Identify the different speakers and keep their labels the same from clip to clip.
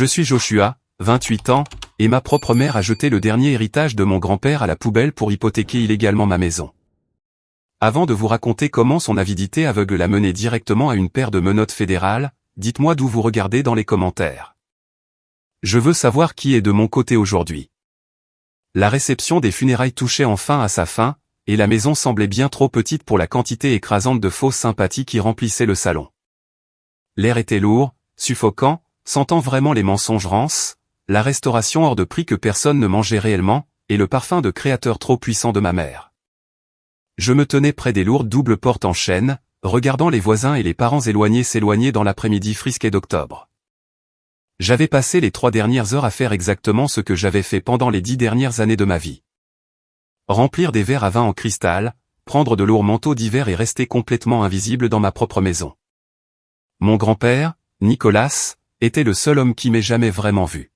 Speaker 1: Je suis Joshua, 28 ans, et ma propre mère a jeté le dernier héritage de mon grand-père à la poubelle pour hypothéquer illégalement ma maison. Avant de vous raconter comment son avidité aveugle l'a mené directement à une paire de menottes fédérales, dites-moi d'où vous regardez dans les commentaires. Je veux savoir qui est de mon côté aujourd'hui. La réception des funérailles touchait enfin à sa fin, et la maison semblait bien trop petite pour la quantité écrasante de fausses sympathies qui remplissaient le salon. L'air était lourd, suffocant, sentant vraiment les mensonges rances, la restauration hors de prix que personne ne mangeait réellement, et le parfum de créateur trop puissant de ma mère. Je me tenais près des lourdes doubles portes en chêne, regardant les voisins et les parents éloignés s'éloigner dans l'après-midi frisqué d'octobre. J'avais passé les 3 dernières heures à faire exactement ce que j'avais fait pendant les 10 dernières années de ma vie. Remplir des verres à vin en cristal, prendre de lourds manteaux d'hiver et rester complètement invisible dans ma propre maison. Mon grand-père, Nicolas, était le seul homme qui m'ait jamais vraiment vu.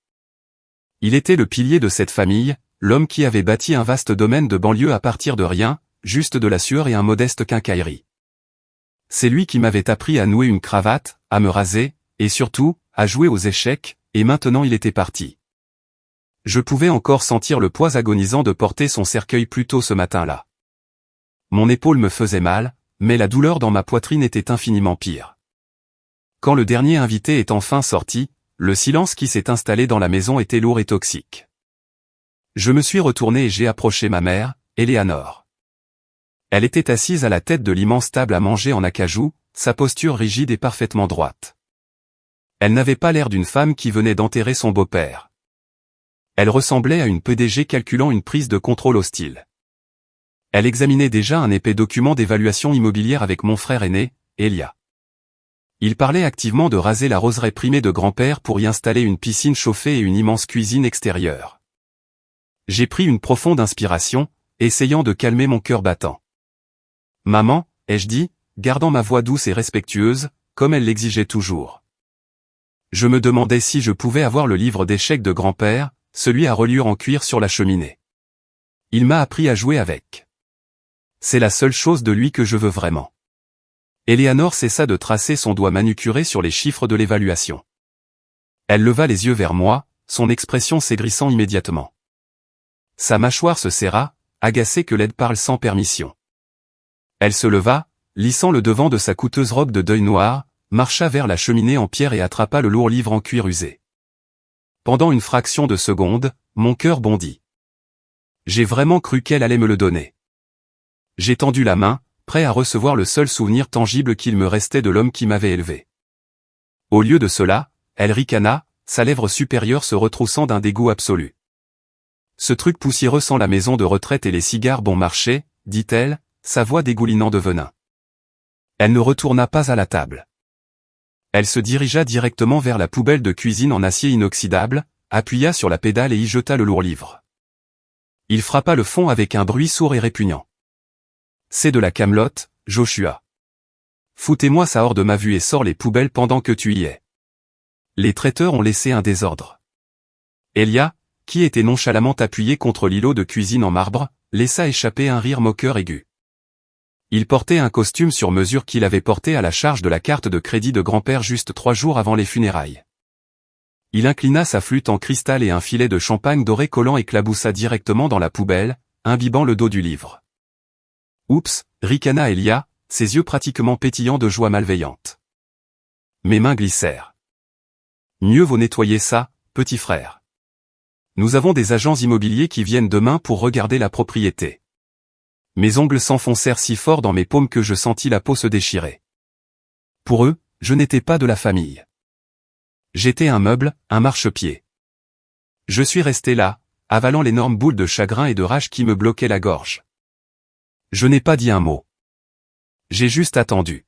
Speaker 1: Il était le pilier de cette famille, l'homme qui avait bâti un vaste domaine de banlieue à partir de rien, juste de la sueur et un modeste quincaillerie. C'est lui qui m'avait appris à nouer une cravate, à me raser, et surtout, à jouer aux échecs, et maintenant il était parti. Je pouvais encore sentir le poids agonisant de porter son cercueil plus tôt ce matin-là. Mon épaule me faisait mal, mais la douleur dans ma poitrine était infiniment pire. Quand le dernier invité est enfin sorti, le silence qui s'est installé dans la maison était lourd et toxique. Je me suis retourné et j'ai approché ma mère, Eleanor. Elle était assise à la tête de l'immense table à manger en acajou, sa posture rigide et parfaitement droite. Elle n'avait pas l'air d'une femme qui venait d'enterrer son beau-père. Elle ressemblait à une PDG calculant une prise de contrôle hostile. Elle examinait déjà un épais document d'évaluation immobilière avec mon frère aîné, Elia. Il parlait activement de raser la roseraie primée de grand-père pour y installer une piscine chauffée et une immense cuisine extérieure. J'ai pris une profonde inspiration, essayant de calmer mon cœur battant. « Maman », ai-je dit, gardant ma voix douce et respectueuse, comme elle l'exigeait toujours. Je me demandais si je pouvais avoir le livre d'échecs de grand-père, celui à reliure en cuir sur la cheminée. Il m'a appris à jouer avec. C'est la seule chose de lui que je veux vraiment. Eleanor cessa de tracer son doigt manucuré sur les chiffres de l'évaluation. Elle leva les yeux vers moi, son expression s'aigrissant immédiatement. Sa mâchoire se serra, agacée que l'aide parle sans permission. Elle se leva, lissant le devant de sa coûteuse robe de deuil noir, marcha vers la cheminée en pierre et attrapa le lourd livre en cuir usé. Pendant une fraction de seconde, mon cœur bondit. J'ai vraiment cru qu'elle allait me le donner. J'ai tendu la main, prêt à recevoir le seul souvenir tangible qu'il me restait de l'homme qui m'avait élevé. Au lieu de cela, elle ricana, sa lèvre supérieure se retroussant d'un dégoût absolu. Ce truc poussiéreux sent la maison de retraite et les cigares bon marché, dit-elle, sa voix dégoulinant de venin. Elle ne retourna pas à la table. Elle se dirigea directement vers la poubelle de cuisine en acier inoxydable, appuya sur la pédale et y jeta le lourd livre. Il frappa le fond avec un bruit sourd et répugnant. C'est de la camelote, Joshua. Foutez-moi ça hors de ma vue et sors les poubelles pendant que tu y es. Les traiteurs ont laissé un désordre. Elia, qui était nonchalamment appuyé contre l'îlot de cuisine en marbre, laissa échapper un rire moqueur aigu. Il portait un costume sur mesure qu'il avait porté à la charge de la carte de crédit de grand-père juste 3 jours avant les funérailles. Il inclina sa flûte en cristal et un filet de champagne doré collant éclaboussa directement dans la poubelle, imbibant le dos du livre. Oups, ricana Elia, ses yeux pratiquement pétillants de joie malveillante. Mes mains glissèrent. Mieux vaut nettoyer ça, petit frère. Nous avons des agents immobiliers qui viennent demain pour regarder la propriété. Mes ongles s'enfoncèrent si fort dans mes paumes que je sentis la peau se déchirer. Pour eux, je n'étais pas de la famille. J'étais un meuble, un marchepied. Je suis resté là, avalant l'énorme boule de chagrin et de rage qui me bloquait la gorge. Je n'ai pas dit un mot. J'ai juste attendu.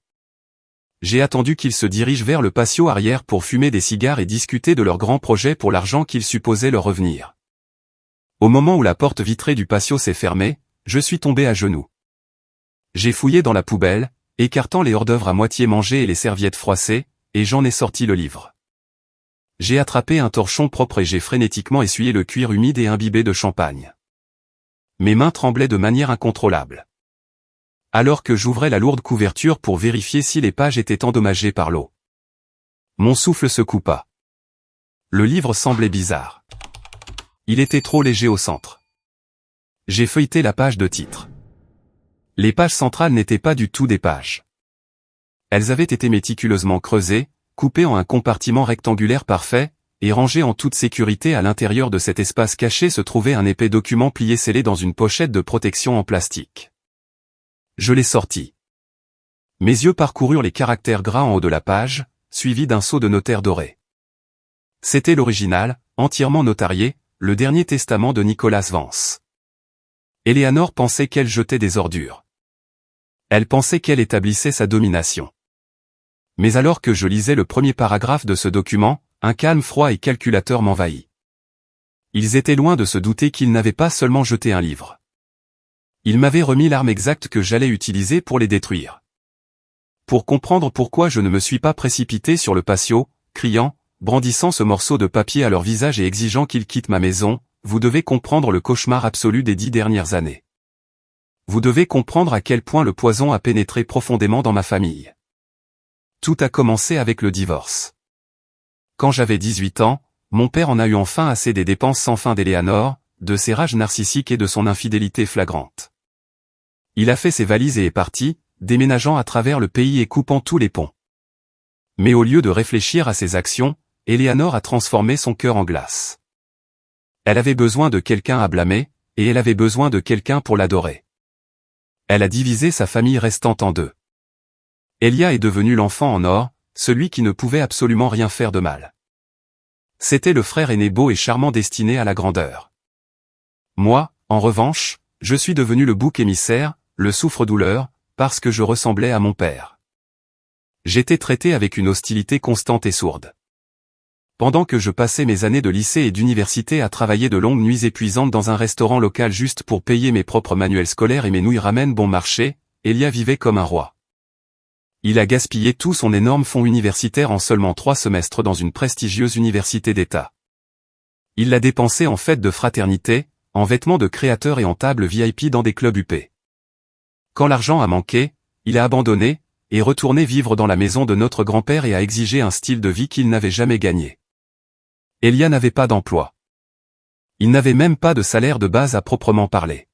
Speaker 1: J'ai attendu qu'ils se dirigent vers le patio arrière pour fumer des cigares et discuter de leurs grands projets pour l'argent qu'ils supposaient leur revenir. Au moment où la porte vitrée du patio s'est fermée, je suis tombé à genoux. J'ai fouillé dans la poubelle, écartant les hors-d'œuvre à moitié mangés et les serviettes froissées, et j'en ai sorti le livre. J'ai attrapé un torchon propre et j'ai frénétiquement essuyé le cuir humide et imbibé de champagne. Mes mains tremblaient de manière incontrôlable. Alors que j'ouvrais la lourde couverture pour vérifier si les pages étaient endommagées par l'eau. Mon souffle se coupa. Le livre semblait bizarre. Il était trop léger au centre. J'ai feuilleté la page de titre. Les pages centrales n'étaient pas du tout des pages. Elles avaient été méticuleusement creusées, coupées en un compartiment rectangulaire parfait, et rangées en toute sécurité. À l'intérieur de cet espace caché se trouvait un épais document plié scellé dans une pochette de protection en plastique. Je l'ai sorti. Mes yeux parcoururent les caractères gras en haut de la page, suivis d'un sceau de notaire doré. C'était l'original, entièrement notarié, le dernier testament de Nicolas Vance. Eleanor pensait qu'elle jetait des ordures. Elle pensait qu'elle établissait sa domination. Mais alors que je lisais le premier paragraphe de ce document, un calme froid et calculateur m'envahit. Ils étaient loin de se douter qu'ils n'avaient pas seulement jeté un livre. Ils m'avaient remis l'arme exacte que j'allais utiliser pour les détruire. Pour comprendre pourquoi je ne me suis pas précipité sur le patio, criant, brandissant ce morceau de papier à leur visage et exigeant qu'ils quittent ma maison, vous devez comprendre le cauchemar absolu des 10 dernières années. Vous devez comprendre à quel point le poison a pénétré profondément dans ma famille. Tout a commencé avec le divorce. Quand j'avais 18 ans, mon père en a eu enfin assez des dépenses sans fin d'Eleanor, de ses rages narcissiques et de son infidélité flagrante. Il a fait ses valises et est parti, déménageant à travers le pays et coupant tous les ponts. Mais au lieu de réfléchir à ses actions, Eleanor a transformé son cœur en glace. Elle avait besoin de quelqu'un à blâmer, et elle avait besoin de quelqu'un pour l'adorer. Elle a divisé sa famille restante en deux. Elia est devenu l'enfant en or, celui qui ne pouvait absolument rien faire de mal. C'était le frère aîné beau et charmant destiné à la grandeur. Moi, en revanche, je suis devenu le bouc émissaire, le souffre-douleur, parce que je ressemblais à mon père. J'étais traité avec une hostilité constante et sourde. Pendant que je passais mes années de lycée et d'université à travailler de longues nuits épuisantes dans un restaurant local juste pour payer mes propres manuels scolaires et mes nouilles ramen bon marché, Elia vivait comme un roi. Il a gaspillé tout son énorme fonds universitaire en seulement 3 semestres dans une prestigieuse université d'État. Il l'a dépensé en fêtes de fraternité, en vêtements de créateur et en tables VIP dans des clubs huppés. Quand l'argent a manqué, il a abandonné, et retourné vivre dans la maison de notre grand-père et a exigé un style de vie qu'il n'avait jamais gagné. Elia n'avait pas d'emploi. Il n'avait même pas de salaire de base à proprement parler.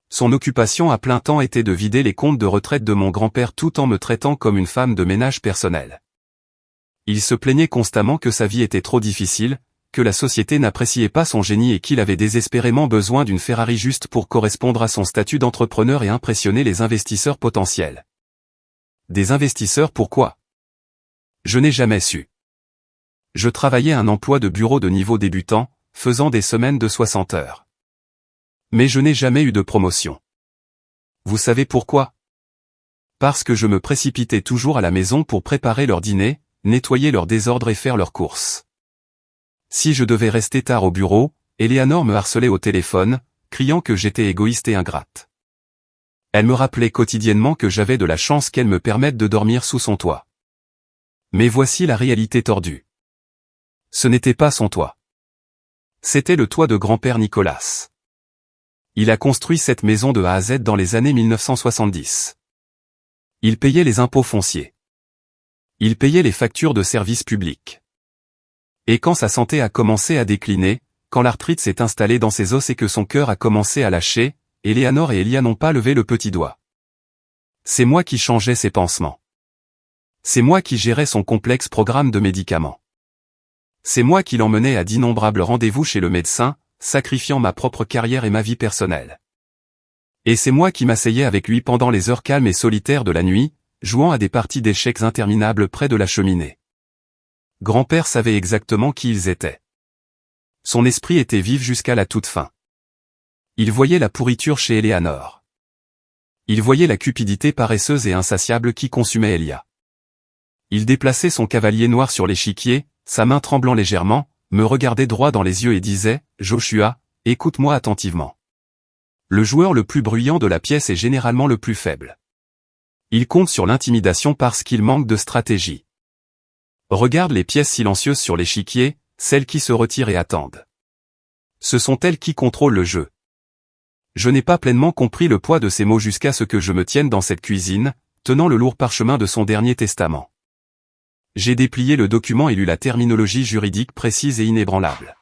Speaker 1: Son occupation à plein temps était de vider les comptes de retraite de mon grand-père tout en me traitant comme une femme de ménage personnelle. Il se plaignait constamment que sa vie était trop difficile, que la société n'appréciait pas son génie et qu'il avait désespérément besoin d'une Ferrari juste pour correspondre à son statut d'entrepreneur et impressionner les investisseurs potentiels. Des investisseurs pourquoi? Je n'ai jamais su. Je travaillais un emploi de bureau de niveau débutant, faisant des semaines de 60 heures. Mais je n'ai jamais eu de promotion. Vous savez pourquoi? Parce que je me précipitais toujours à la maison pour préparer leur dîner, nettoyer leur désordre et faire leurs courses. Si je devais rester tard au bureau, Eleanor me harcelait au téléphone, criant que j'étais égoïste et ingrate. Elle me rappelait quotidiennement que j'avais de la chance qu'elle me permette de dormir sous son toit. Mais voici la réalité tordue. Ce n'était pas son toit. C'était le toit de grand-père Nicolas. Il a construit cette maison de A à Z dans les années 1970. Il payait les impôts fonciers. Il payait les factures de services publics. Et quand sa santé a commencé à décliner, quand l'arthrite s'est installée dans ses os et que son cœur a commencé à lâcher, Eleanor et Elia n'ont pas levé le petit doigt. C'est moi qui changeais ses pansements. C'est moi qui gérais son complexe programme de médicaments. C'est moi qui l'emmenais à d'innombrables rendez-vous chez le médecin, sacrifiant ma propre carrière et ma vie personnelle. Et c'est moi qui m'asseyais avec lui pendant les heures calmes et solitaires de la nuit, jouant à des parties d'échecs interminables près de la cheminée. Grand-père savait exactement qui ils étaient. Son esprit était vif jusqu'à la toute fin. Il voyait la pourriture chez Eleanor. Il voyait la cupidité paresseuse et insatiable qui consumait Elia. Il déplaçait son cavalier noir sur l'échiquier, sa main tremblant légèrement, me regardait droit dans les yeux et disait, « Joshua, écoute-moi attentivement. Le joueur le plus bruyant de la pièce est généralement le plus faible. Il compte sur l'intimidation parce qu'il manque de stratégie. Regarde les pièces silencieuses sur l'échiquier, celles qui se retirent et attendent. Ce sont elles qui contrôlent le jeu. » Je n'ai pas pleinement compris le poids de ces mots jusqu'à ce que je me tienne dans cette cuisine, tenant le lourd parchemin de son dernier testament. J'ai déplié le document et lu la terminologie juridique précise et inébranlable.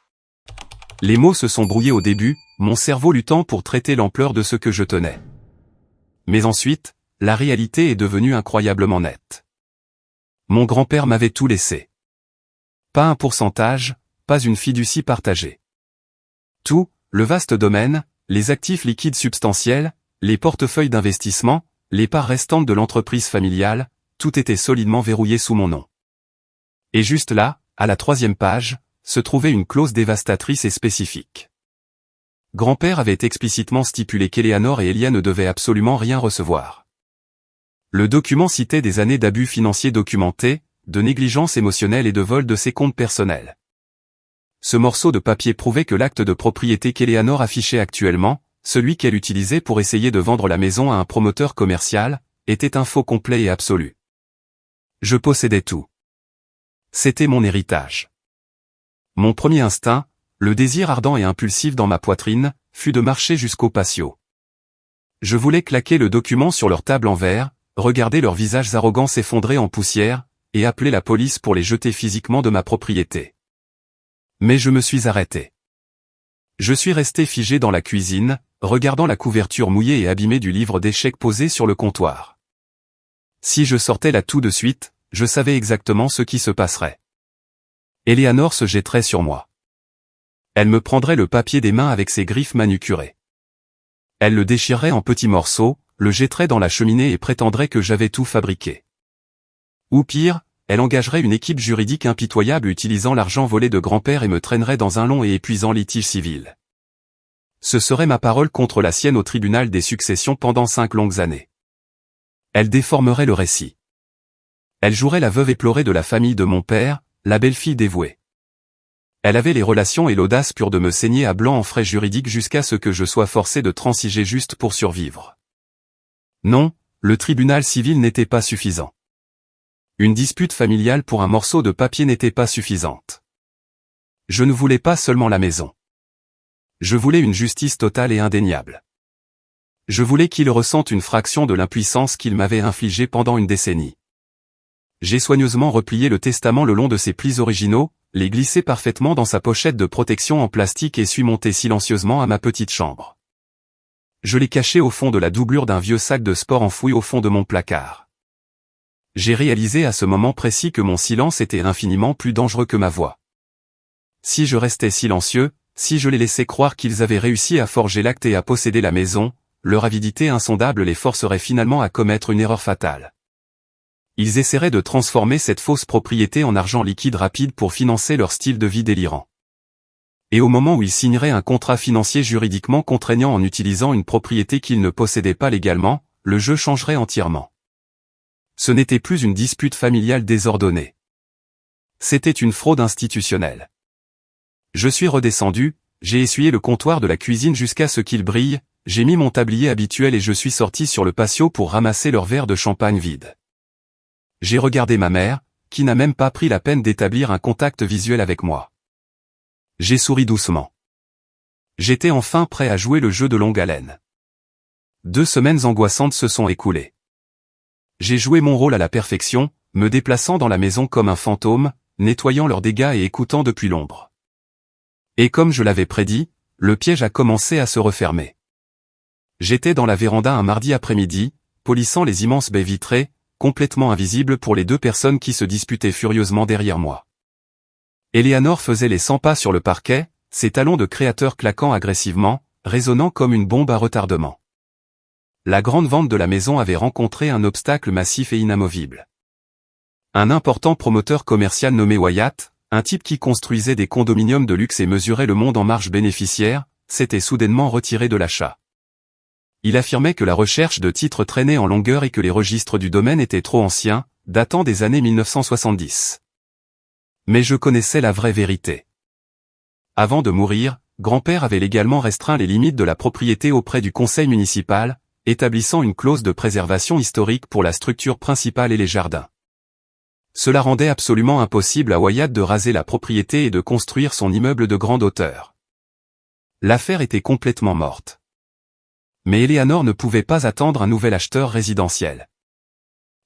Speaker 1: Les mots se sont brouillés au début, mon cerveau luttant pour traiter l'ampleur de ce que je tenais. Mais ensuite, la réalité est devenue incroyablement nette. Mon grand-père m'avait tout laissé. Pas un pourcentage, pas une fiducie partagée. Tout, le vaste domaine, les actifs liquides substantiels, les portefeuilles d'investissement, les parts restantes de l'entreprise familiale, tout était solidement verrouillé sous mon nom. Et juste là, à la 3e page, se trouvait une clause dévastatrice et spécifique. Grand-père avait explicitement stipulé qu'Eleanor et Elia ne devaient absolument rien recevoir. Le document citait des années d'abus financiers documentés, de négligence émotionnelle et de vol de ses comptes personnels. Ce morceau de papier prouvait que l'acte de propriété qu'Eleanor affichait actuellement, celui qu'elle utilisait pour essayer de vendre la maison à un promoteur commercial, était un faux complet et absolu. Je possédais tout. C'était mon héritage. Mon premier instinct, le désir ardent et impulsif dans ma poitrine, fut de marcher jusqu'au patio. Je voulais claquer le document sur leur table en verre, regarder leurs visages arrogants s'effondrer en poussière, et appeler la police pour les jeter physiquement de ma propriété. Mais je me suis arrêté. Je suis resté figé dans la cuisine, regardant la couverture mouillée et abîmée du livre d'échecs posé sur le comptoir. Si je sortais là tout de suite, je savais exactement ce qui se passerait. Eleanor se jetterait sur moi. Elle me prendrait le papier des mains avec ses griffes manucurées. Elle le déchirerait en petits morceaux, le jetterait dans la cheminée et prétendrait que j'avais tout fabriqué. Ou pire, elle engagerait une équipe juridique impitoyable utilisant l'argent volé de grand-père et me traînerait dans un long et épuisant litige civil. Ce serait ma parole contre la sienne au tribunal des successions pendant 5 longues années. Elle déformerait le récit. Elle jouerait la veuve éplorée de la famille de mon père, la belle-fille dévouée. Elle avait les relations et l'audace pure de me saigner à blanc en frais juridiques jusqu'à ce que je sois forcé de transiger juste pour survivre. Non, le tribunal civil n'était pas suffisant. Une dispute familiale pour un morceau de papier n'était pas suffisante. Je ne voulais pas seulement la maison. Je voulais une justice totale et indéniable. Je voulais qu'il ressente une fraction de l'impuissance qu'il m'avait infligée pendant une décennie. J'ai soigneusement replié le testament le long de ses plis originaux, les glissé parfaitement dans sa pochette de protection en plastique et suis monté silencieusement à ma petite chambre. Je l'ai caché au fond de la doublure d'un vieux sac de sport enfoui au fond de mon placard. J'ai réalisé à ce moment précis que mon silence était infiniment plus dangereux que ma voix. Si je restais silencieux, si je les laissais croire qu'ils avaient réussi à forger l'acte et à posséder la maison, leur avidité insondable les forcerait finalement à commettre une erreur fatale. Ils essaieraient de transformer cette fausse propriété en argent liquide rapide pour financer leur style de vie délirant. Et au moment où ils signeraient un contrat financier juridiquement contraignant en utilisant une propriété qu'ils ne possédaient pas légalement, le jeu changerait entièrement. Ce n'était plus une dispute familiale désordonnée. C'était une fraude institutionnelle. Je suis redescendu, j'ai essuyé le comptoir de la cuisine jusqu'à ce qu'il brille, j'ai mis mon tablier habituel et je suis sorti sur le patio pour ramasser leur verre de champagne vide. J'ai regardé ma mère, qui n'a même pas pris la peine d'établir un contact visuel avec moi. J'ai souri doucement. J'étais enfin prêt à jouer le jeu de longue haleine. 2 semaines angoissantes se sont écoulées. J'ai joué mon rôle à la perfection, me déplaçant dans la maison comme un fantôme, nettoyant leurs dégâts et écoutant depuis l'ombre. Et comme je l'avais prédit, le piège a commencé à se refermer. J'étais dans la véranda un mardi après-midi, polissant les immenses baies vitrées, complètement invisibles pour les 2 personnes qui se disputaient furieusement derrière moi. Eleanor faisait les 100 pas sur le parquet, ses talons de créateur claquant agressivement, résonnant comme une bombe à retardement. La grande vente de la maison avait rencontré un obstacle massif et inamovible. Un important promoteur commercial nommé Wyatt, un type qui construisait des condominiums de luxe et mesurait le monde en marge bénéficiaire, s'était soudainement retiré de l'achat. Il affirmait que la recherche de titres traînait en longueur et que les registres du domaine étaient trop anciens, datant des années 1970. Mais je connaissais la vraie vérité. Avant de mourir, grand-père avait légalement restreint les limites de la propriété auprès du conseil municipal, établissant une clause de préservation historique pour la structure principale et les jardins. Cela rendait absolument impossible à Wyatt de raser la propriété et de construire son immeuble de grande hauteur. L'affaire était complètement morte. Mais Eleanor ne pouvait pas attendre un nouvel acheteur résidentiel.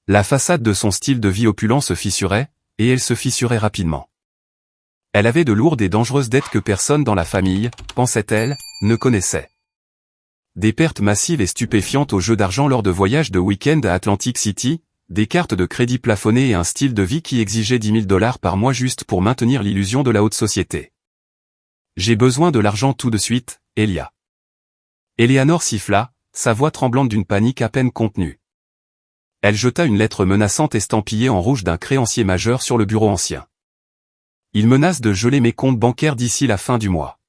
Speaker 1: La façade de son style de vie opulent se fissurait, et elle se fissurait rapidement. Elle avait de lourdes et dangereuses dettes que personne dans la famille, pensait-elle, ne connaissait. Des pertes massives et stupéfiantes au jeu d'argent lors de voyages de week-end à Atlantic City, des cartes de crédit plafonnées et un style de vie qui exigeait 10 000 $ par mois juste pour maintenir l'illusion de la haute société. J'ai besoin de l'argent tout de suite, Elia. Eleanor siffla, sa voix tremblante d'une panique à peine contenue. Elle jeta une lettre menaçante estampillée en rouge d'un créancier majeur sur le bureau ancien. Il menace de geler mes comptes bancaires d'ici la fin du mois.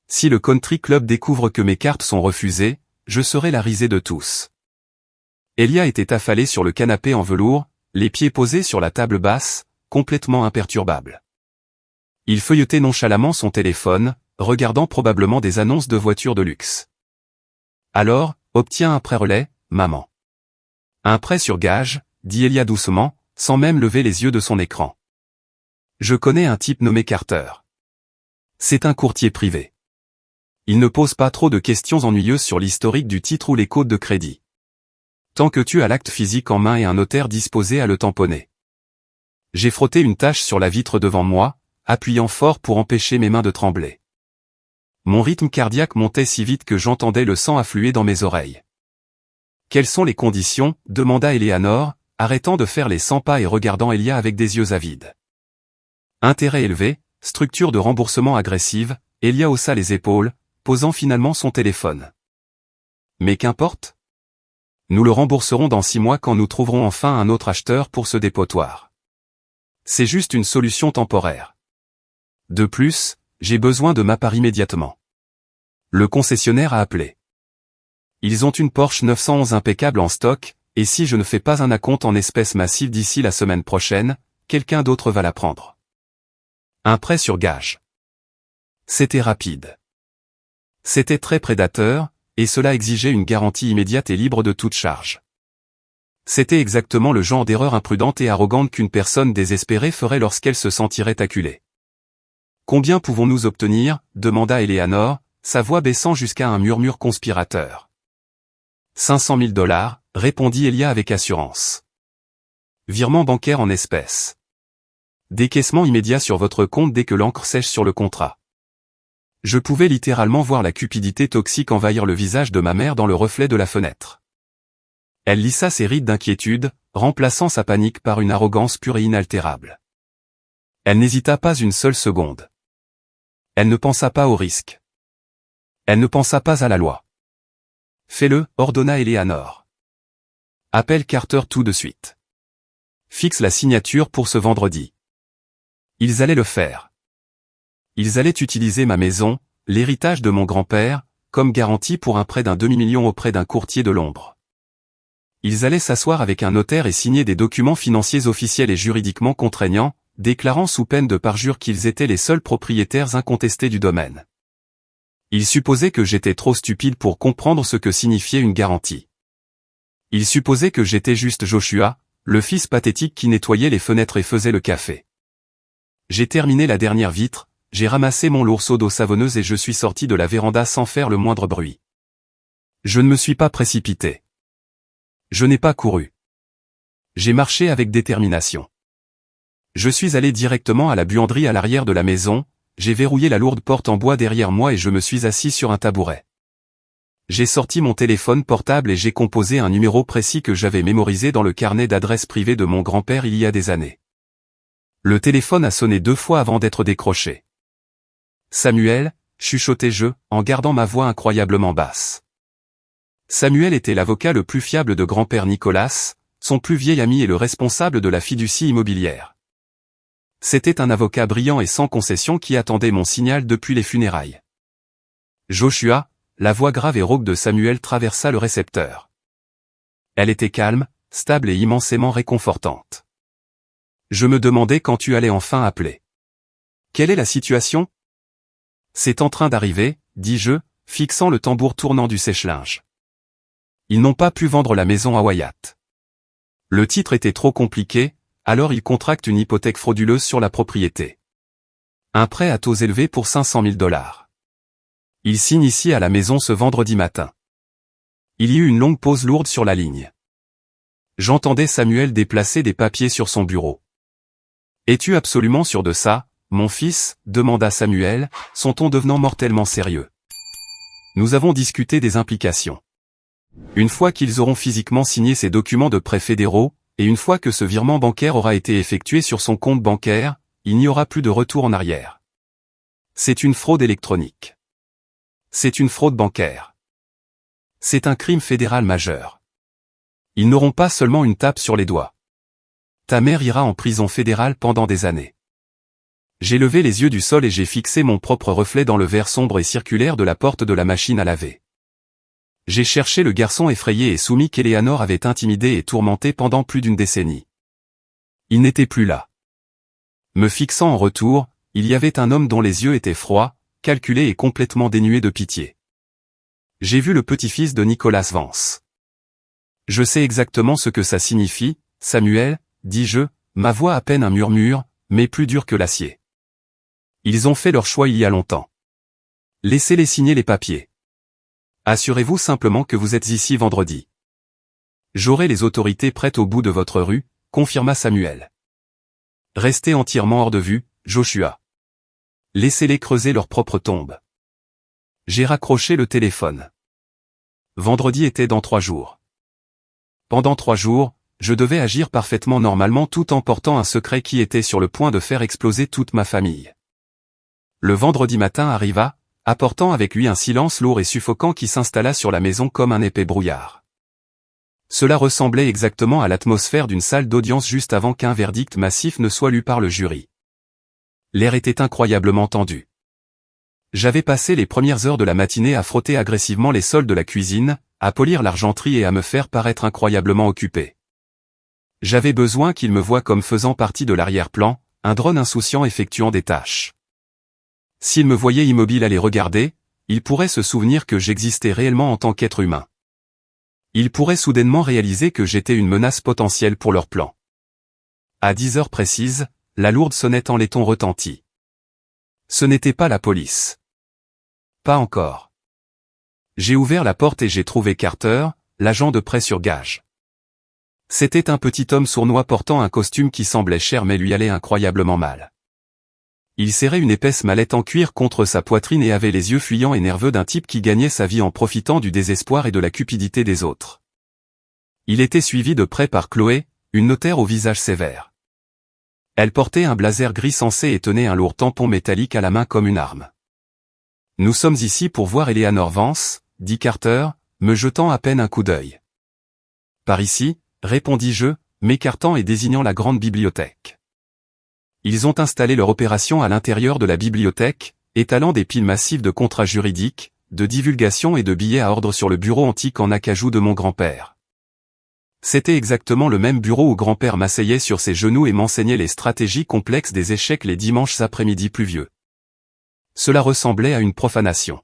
Speaker 1: Si le country club découvre que mes cartes sont refusées, je serai la risée de tous. Elia était affalée sur le canapé en velours, les pieds posés sur la table basse, complètement imperturbable. Il feuilletait nonchalamment son téléphone, regardant probablement des annonces de voitures de luxe. Alors, obtiens un prêt relais, maman. Un prêt sur gage, dit Elia doucement, sans même lever les yeux de son écran. Je connais un type nommé Carter. C'est un courtier privé. Il ne pose pas trop de questions ennuyeuses sur l'historique du titre ou les codes de crédit. Tant que tu as l'acte physique en main et un notaire disposé à le tamponner. J'ai frotté une tache sur la vitre devant moi, appuyant fort pour empêcher mes mains de trembler. Mon rythme cardiaque montait si vite que j'entendais le sang affluer dans mes oreilles. Quelles sont les conditions ? Demanda Eleanor, arrêtant de faire les 100 pas et regardant Elia avec des yeux avides. Intérêt élevé, structure de remboursement agressive, Elia haussa les épaules, posant finalement son téléphone. Mais qu'importe ? Nous le rembourserons dans 6 mois quand nous trouverons enfin un autre acheteur pour ce dépotoir. C'est juste une solution temporaire. De plus, j'ai besoin de ma part immédiatement. Le concessionnaire a appelé. Ils ont une Porsche 911 impeccable en stock, et si je ne fais pas un acompte en espèces massives d'ici la semaine prochaine, quelqu'un d'autre va la prendre. Un prêt sur gage. C'était rapide. C'était très prédateur, et cela exigeait une garantie immédiate et libre de toute charge. C'était exactement le genre d'erreur imprudente et arrogante qu'une personne désespérée ferait lorsqu'elle se sentirait acculée. Combien pouvons-nous obtenir ? Demanda Eleanor, sa voix baissant jusqu'à un murmure conspirateur. 500 000 $, répondit Elia avec assurance. Virement bancaire en espèces. Décaissement immédiat sur votre compte dès que l'encre sèche sur le contrat. Je pouvais littéralement voir la cupidité toxique envahir le visage de ma mère dans le reflet de la fenêtre. Elle lissa ses rides d'inquiétude, remplaçant sa panique par une arrogance pure et inaltérable. Elle n'hésita pas une seule seconde. Elle ne pensa pas au risque. Elle ne pensa pas à la loi. Fais-le, ordonna Eleanor. Appelle Carter tout de suite. Fixe la signature pour ce vendredi. Ils allaient le faire. Ils allaient utiliser ma maison, l'héritage de mon grand-père, comme garantie pour un prêt d'1 demi-million auprès d'un courtier de Londres. Ils allaient s'asseoir avec un notaire et signer des documents financiers officiels et juridiquement contraignants, déclarant sous peine de parjure qu'ils étaient les seuls propriétaires incontestés du domaine. Ils supposaient que j'étais trop stupide pour comprendre ce que signifiait une garantie. Ils supposaient que j'étais juste Joshua, le fils pathétique qui nettoyait les fenêtres et faisait le café. J'ai terminé la dernière vitre, j'ai ramassé mon lourd seau d'eau savonneuse et je suis sorti de la véranda sans faire le moindre bruit. Je ne me suis pas précipité. Je n'ai pas couru. J'ai marché avec détermination. Je suis allé directement à la buanderie à l'arrière de la maison, j'ai verrouillé la lourde porte en bois derrière moi et je me suis assis sur un tabouret. J'ai sorti mon téléphone portable et j'ai composé un numéro précis que j'avais mémorisé dans le carnet d'adresses privées de mon grand-père il y a des années. Le téléphone a sonné 2 fois avant d'être décroché. Samuel, chuchotai-je, en gardant ma voix incroyablement basse. Samuel était l'avocat le plus fiable de grand-père Nicolas, son plus vieil ami et le responsable de la fiducie immobilière. C'était un avocat brillant et sans concession qui attendait mon signal depuis les funérailles. Joshua, la voix grave et rauque de Samuel traversa le récepteur. Elle était calme, stable et immensément réconfortante. Je me demandais quand tu allais enfin appeler. Quelle est la situation ? C'est en train d'arriver, dis-je, fixant le tambour tournant du sèche-linge. Ils n'ont pas pu vendre la maison à Wyatt. Le titre était trop compliqué, alors ils contractent une hypothèque frauduleuse sur la propriété. Un prêt à taux élevé pour 500 000 $. Ils signent ici à la maison ce vendredi matin. Il y eut une longue pause lourde sur la ligne. J'entendais Samuel déplacer des papiers sur son bureau. Es-tu absolument sûr de ça, mon fils, demanda Samuel, son ton devenant mortellement sérieux. Nous avons discuté des implications. Une fois qu'ils auront physiquement signé ces documents de prêts fédéraux, et une fois que ce virement bancaire aura été effectué sur son compte bancaire, il n'y aura plus de retour en arrière. C'est une fraude électronique. C'est une fraude bancaire. C'est un crime fédéral majeur. Ils n'auront pas seulement une tape sur les doigts. Ta mère ira en prison fédérale pendant des années. J'ai levé les yeux du sol et j'ai fixé mon propre reflet dans le verre sombre et circulaire de la porte de la machine à laver. J'ai cherché le garçon effrayé et soumis qu'Eleanor avait intimidé et tourmenté pendant plus d'une décennie. Il n'était plus là. Me fixant en retour, il y avait un homme dont les yeux étaient froids, calculés et complètement dénués de pitié. J'ai vu le petit-fils de Nicholas Vance. Je sais exactement ce que ça signifie, Samuel, dis-je, ma voix à peine un murmure, mais plus dur que l'acier. Ils ont fait leur choix il y a longtemps. Laissez-les signer les papiers. Assurez-vous simplement que vous êtes ici vendredi. J'aurai les autorités prêtes au bout de votre rue, confirma Samuel. Restez entièrement hors de vue, Joshua. Laissez-les creuser leur propre tombe. J'ai raccroché le téléphone. Vendredi était dans 3 jours. Pendant 3 jours, je devais agir parfaitement normalement tout en portant un secret qui était sur le point de faire exploser toute ma famille. Le vendredi matin arriva, apportant avec lui un silence lourd et suffocant qui s'installa sur la maison comme un épais brouillard. Cela ressemblait exactement à l'atmosphère d'une salle d'audience juste avant qu'un verdict massif ne soit lu par le jury. L'air était incroyablement tendu. J'avais passé les premières heures de la matinée à frotter agressivement les sols de la cuisine, à polir l'argenterie et à me faire paraître incroyablement occupé. J'avais besoin qu'il me voie comme faisant partie de l'arrière-plan, un drone insouciant effectuant des tâches. S'il me voyait immobile à les regarder, il pourrait se souvenir que j'existais réellement en tant qu'être humain. Il pourrait soudainement réaliser que j'étais une menace potentielle pour leur plan. À 10 heures précises, la lourde sonnette en laiton retentit. Ce n'était pas la police. Pas encore. J'ai ouvert la porte et j'ai trouvé Carter, l'agent de prêt sur gage. C'était un petit homme sournois portant un costume qui semblait cher mais lui allait incroyablement mal. Il serrait une épaisse mallette en cuir contre sa poitrine et avait les yeux fuyants et nerveux d'un type qui gagnait sa vie en profitant du désespoir et de la cupidité des autres. Il était suivi de près par Chloé, une notaire au visage sévère. Elle portait un blazer gris sensé et tenait un lourd tampon métallique à la main comme une arme. « Nous sommes ici pour voir Eleanor Vance, » dit Carter, me jetant à peine un coup d'œil. « Par ici » répondis-je, m'écartant et désignant la grande bibliothèque. Ils ont installé leur opération à l'intérieur de la bibliothèque, étalant des piles massives de contrats juridiques, de divulgations et de billets à ordre sur le bureau antique en acajou de mon grand-père. C'était exactement le même bureau où grand-père m'asseyait sur ses genoux et m'enseignait les stratégies complexes des échecs les dimanches après-midi pluvieux. Cela ressemblait à une profanation.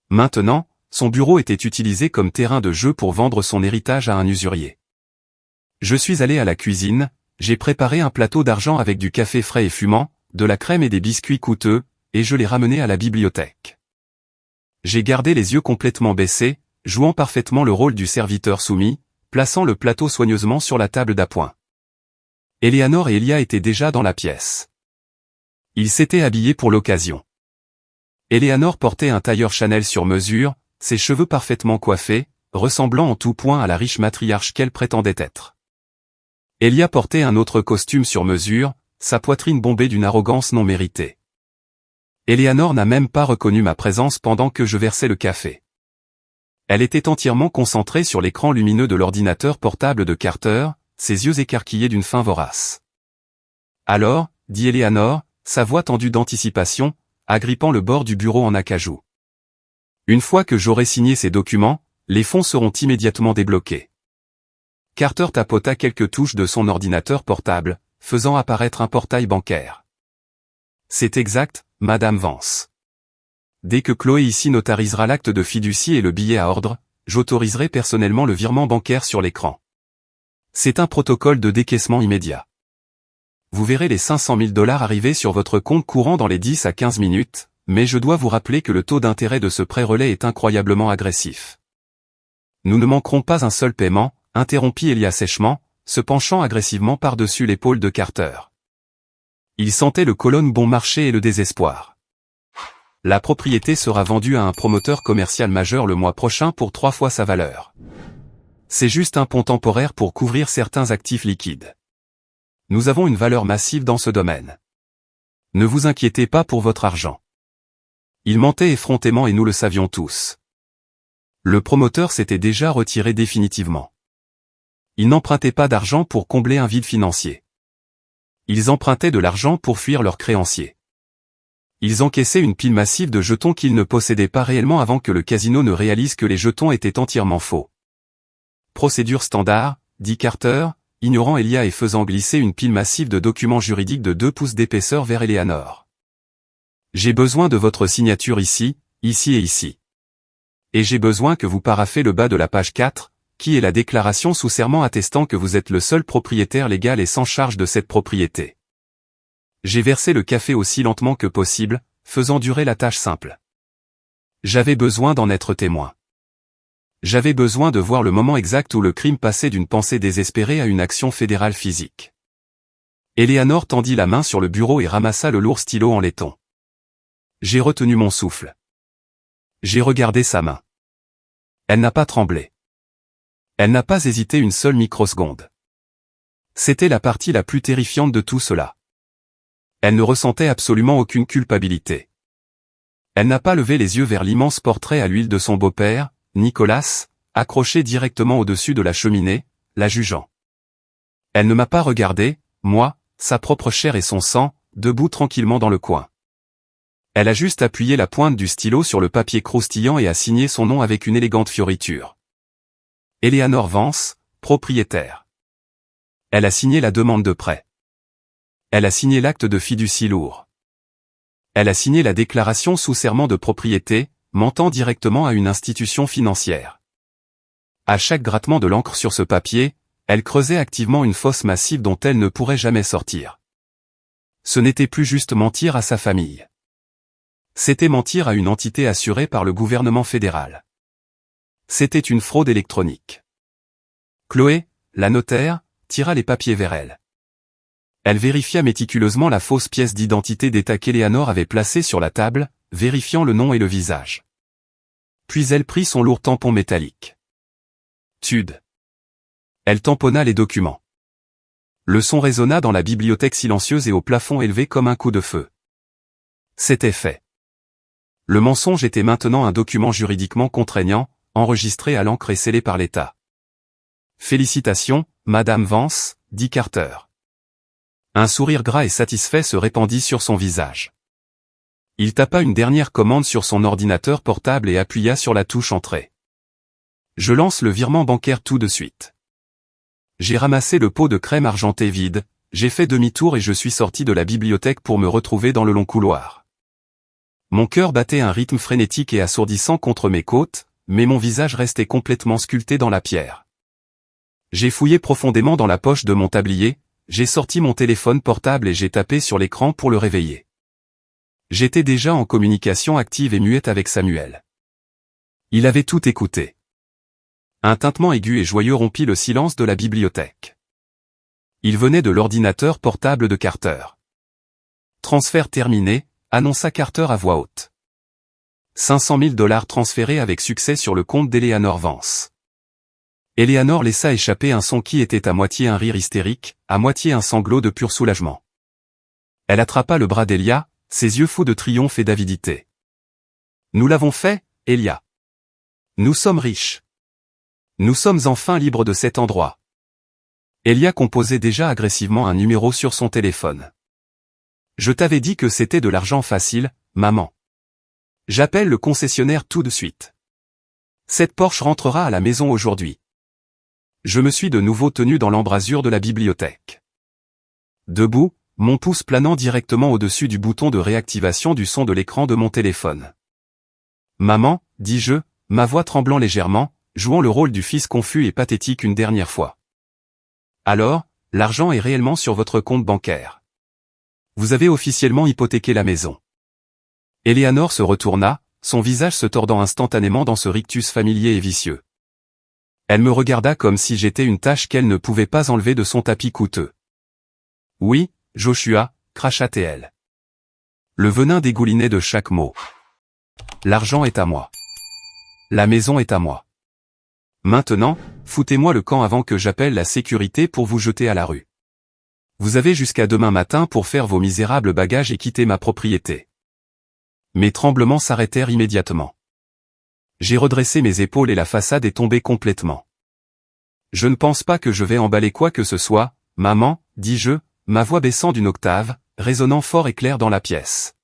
Speaker 1: Maintenant, son bureau était utilisé comme terrain de jeu pour vendre son héritage à un usurier. Je suis allé à la cuisine, j'ai préparé un plateau d'argent avec du café frais et fumant, de la crème et des biscuits coûteux, et je l'ai ramené à la bibliothèque. J'ai gardé les yeux complètement baissés, jouant parfaitement le rôle du serviteur soumis, plaçant le plateau soigneusement sur la table d'appoint. Eleanor et Elia étaient déjà dans la pièce. Ils s'étaient habillés pour l'occasion. Eleanor portait un tailleur Chanel sur mesure, ses cheveux parfaitement coiffés, ressemblant en tout point à la riche matriarche qu'elle prétendait être. Elia portait un autre costume sur mesure, sa poitrine bombée d'une arrogance non méritée. Eleanor n'a même pas reconnu ma présence pendant que je versais le café. Elle était entièrement concentrée sur l'écran lumineux de l'ordinateur portable de Carter, ses yeux écarquillés d'une faim vorace. « Alors » dit Eleanor, sa voix tendue d'anticipation, agrippant le bord du bureau en acajou. « Une fois que j'aurai signé ces documents, les fonds seront immédiatement débloqués. » Carter tapota quelques touches de son ordinateur portable, faisant apparaître un portail bancaire. « C'est exact, Madame Vance. Dès que Chloé ici notarisera l'acte de fiducie et le billet à ordre, j'autoriserai personnellement le virement bancaire sur l'écran. C'est un protocole de décaissement immédiat. Vous verrez les 500 000 $ arriver sur votre compte courant dans les 10 à 15 minutes, mais je dois vous rappeler que le taux d'intérêt de ce prêt relais est incroyablement agressif. Nous ne manquerons pas un seul paiement, interrompit Elia sèchement, se penchant agressivement par-dessus l'épaule de Carter. Il sentait le colonne bon marché et le désespoir. La propriété sera vendue à un promoteur commercial majeur le mois prochain pour 3 fois sa valeur. C'est juste un pont temporaire pour couvrir certains actifs liquides. Nous avons une valeur massive dans ce domaine. Ne vous inquiétez pas pour votre argent. Il mentait effrontément et nous le savions tous. Le promoteur s'était déjà retiré définitivement. Ils n'empruntaient pas d'argent pour combler un vide financier. Ils empruntaient de l'argent pour fuir leurs créanciers. Ils encaissaient une pile massive de jetons qu'ils ne possédaient pas réellement avant que le casino ne réalise que les jetons étaient entièrement faux. Procédure standard, dit Carter, ignorant Elia et faisant glisser une pile massive de documents juridiques de 2 pouces d'épaisseur vers Eleanor. J'ai besoin de votre signature ici, ici et ici. Et j'ai besoin que vous paraphez le bas de la page 4, qui est la déclaration sous serment attestant que vous êtes le seul propriétaire légal et sans charge de cette propriété. J'ai versé le café aussi lentement que possible, faisant durer la tâche simple. J'avais besoin d'en être témoin. J'avais besoin de voir le moment exact où le crime passait d'une pensée désespérée à une action fédérale physique. Eleanor tendit la main sur le bureau et ramassa le lourd stylo en laiton. J'ai retenu mon souffle. J'ai regardé sa main. Elle n'a pas tremblé. Elle n'a pas hésité une seule microseconde. C'était la partie la plus terrifiante de tout cela. Elle ne ressentait absolument aucune culpabilité. Elle n'a pas levé les yeux vers l'immense portrait à l'huile de son beau-père, Nicolas, accroché directement au-dessus de la cheminée, la jugeant. Elle ne m'a pas regardé, moi, sa propre chair et son sang, debout tranquillement dans le coin. Elle a juste appuyé la pointe du stylo sur le papier croustillant et a signé son nom avec une élégante fioriture. Eleanor Vance, propriétaire. Elle a signé la demande de prêt. Elle a signé l'acte de fiducie lourd. Elle a signé la déclaration sous serment de propriété, mentant directement à une institution financière. À chaque grattement de l'encre sur ce papier, elle creusait activement une fosse massive dont elle ne pourrait jamais sortir. Ce n'était plus juste mentir à sa famille. C'était mentir à une entité assurée par le gouvernement fédéral. C'était une fraude électronique. Chloé, la notaire, tira les papiers vers elle. Elle vérifia méticuleusement la fausse pièce d'identité d'État qu'Eleanor avait placée sur la table, vérifiant le nom et le visage. Puis elle prit son lourd tampon métallique. Tude. Elle tamponna les documents. Le son résonna dans la bibliothèque silencieuse et au plafond élevé comme un coup de feu. C'était fait. Le mensonge était maintenant un document juridiquement contraignant, enregistré à l'encre et scellé par l'État. Félicitations, Madame Vance, dit Carter. Un sourire gras et satisfait se répandit sur son visage. Il tapa une dernière commande sur son ordinateur portable et appuya sur la touche Entrée. Je lance le virement bancaire tout de suite. J'ai ramassé le pot de crème argentée vide, j'ai fait demi-tour et je suis sorti de la bibliothèque pour me retrouver dans le long couloir. Mon cœur battait un rythme frénétique et assourdissant contre mes côtes, mais mon visage restait complètement sculpté dans la pierre. J'ai fouillé profondément dans la poche de mon tablier, j'ai sorti mon téléphone portable et j'ai tapé sur l'écran pour le réveiller. J'étais déjà en communication active et muette avec Samuel. Il avait tout écouté. Un tintement aigu et joyeux rompit le silence de la bibliothèque. Il venait de l'ordinateur portable de Carter. Transfert terminé, annonça Carter à voix haute. 500 000 $ transférés avec succès sur le compte d'Eleanor Vance. Eleanor laissa échapper un son qui était à moitié un rire hystérique, à moitié un sanglot de pur soulagement. Elle attrapa le bras d'Elia, ses yeux fous de triomphe et d'avidité. Nous l'avons fait, Elia. Nous sommes riches. Nous sommes enfin libres de cet endroit. Elia composait déjà agressivement un numéro sur son téléphone. Je t'avais dit que c'était de l'argent facile, maman. J'appelle le concessionnaire tout de suite. Cette Porsche rentrera à la maison aujourd'hui. Je me suis de nouveau tenu dans l'embrasure de la bibliothèque. Debout, mon pouce planant directement au-dessus du bouton de réactivation du son de l'écran de mon téléphone. Maman, dis-je, ma voix tremblant légèrement, jouant le rôle du fils confus et pathétique une dernière fois. Alors, l'argent est réellement sur votre compte bancaire. Vous avez officiellement hypothéqué la maison. Eleanor se retourna, son visage se tordant instantanément dans ce rictus familier et vicieux. Elle me regarda comme si j'étais une tâche qu'elle ne pouvait pas enlever de son tapis coûteux. Oui, Joshua, cracha-t-elle. Le venin dégoulinait de chaque mot. L'argent est à moi. La maison est à moi. Maintenant, foutez-moi le camp avant que j'appelle la sécurité pour vous jeter à la rue. Vous avez jusqu'à demain matin pour faire vos misérables bagages et quitter ma propriété. Mes tremblements s'arrêtèrent immédiatement. J'ai redressé mes épaules et la façade est tombée complètement. Je ne pense pas que je vais emballer quoi que ce soit, maman, dis-je, ma voix baissant d'une octave, résonnant fort et clair dans la pièce.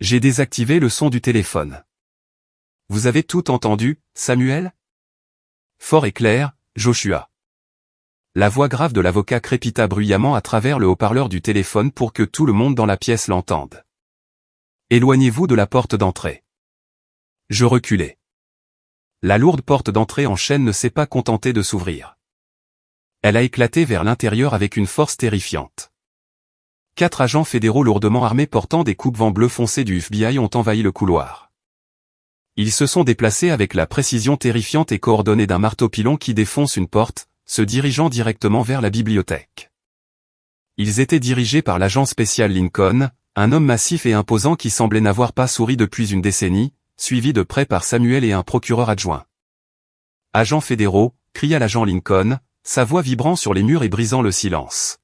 Speaker 1: J'ai désactivé le son du téléphone. Vous avez tout entendu, Samuel? Fort et clair, Joshua. La voix grave de l'avocat crépita bruyamment à travers le haut-parleur du téléphone pour que tout le monde dans la pièce l'entende. Éloignez-vous de la porte d'entrée. Je reculai. La lourde porte d'entrée en chêne ne s'est pas contentée de s'ouvrir. Elle a éclaté vers l'intérieur avec une force terrifiante. 4 agents fédéraux lourdement armés portant des coupe-vents bleu foncé du FBI ont envahi le couloir. Ils se sont déplacés avec la précision terrifiante et coordonnée d'un marteau-pilon qui défonce une porte, se dirigeant directement vers la bibliothèque. Ils étaient dirigés par l'agent spécial Lincoln, un homme massif et imposant qui semblait n'avoir pas souri depuis une décennie, suivi de près par Samuel et un procureur adjoint. « Agents fédéraux », cria l'agent Lincoln, sa voix vibrant sur les murs et brisant le silence.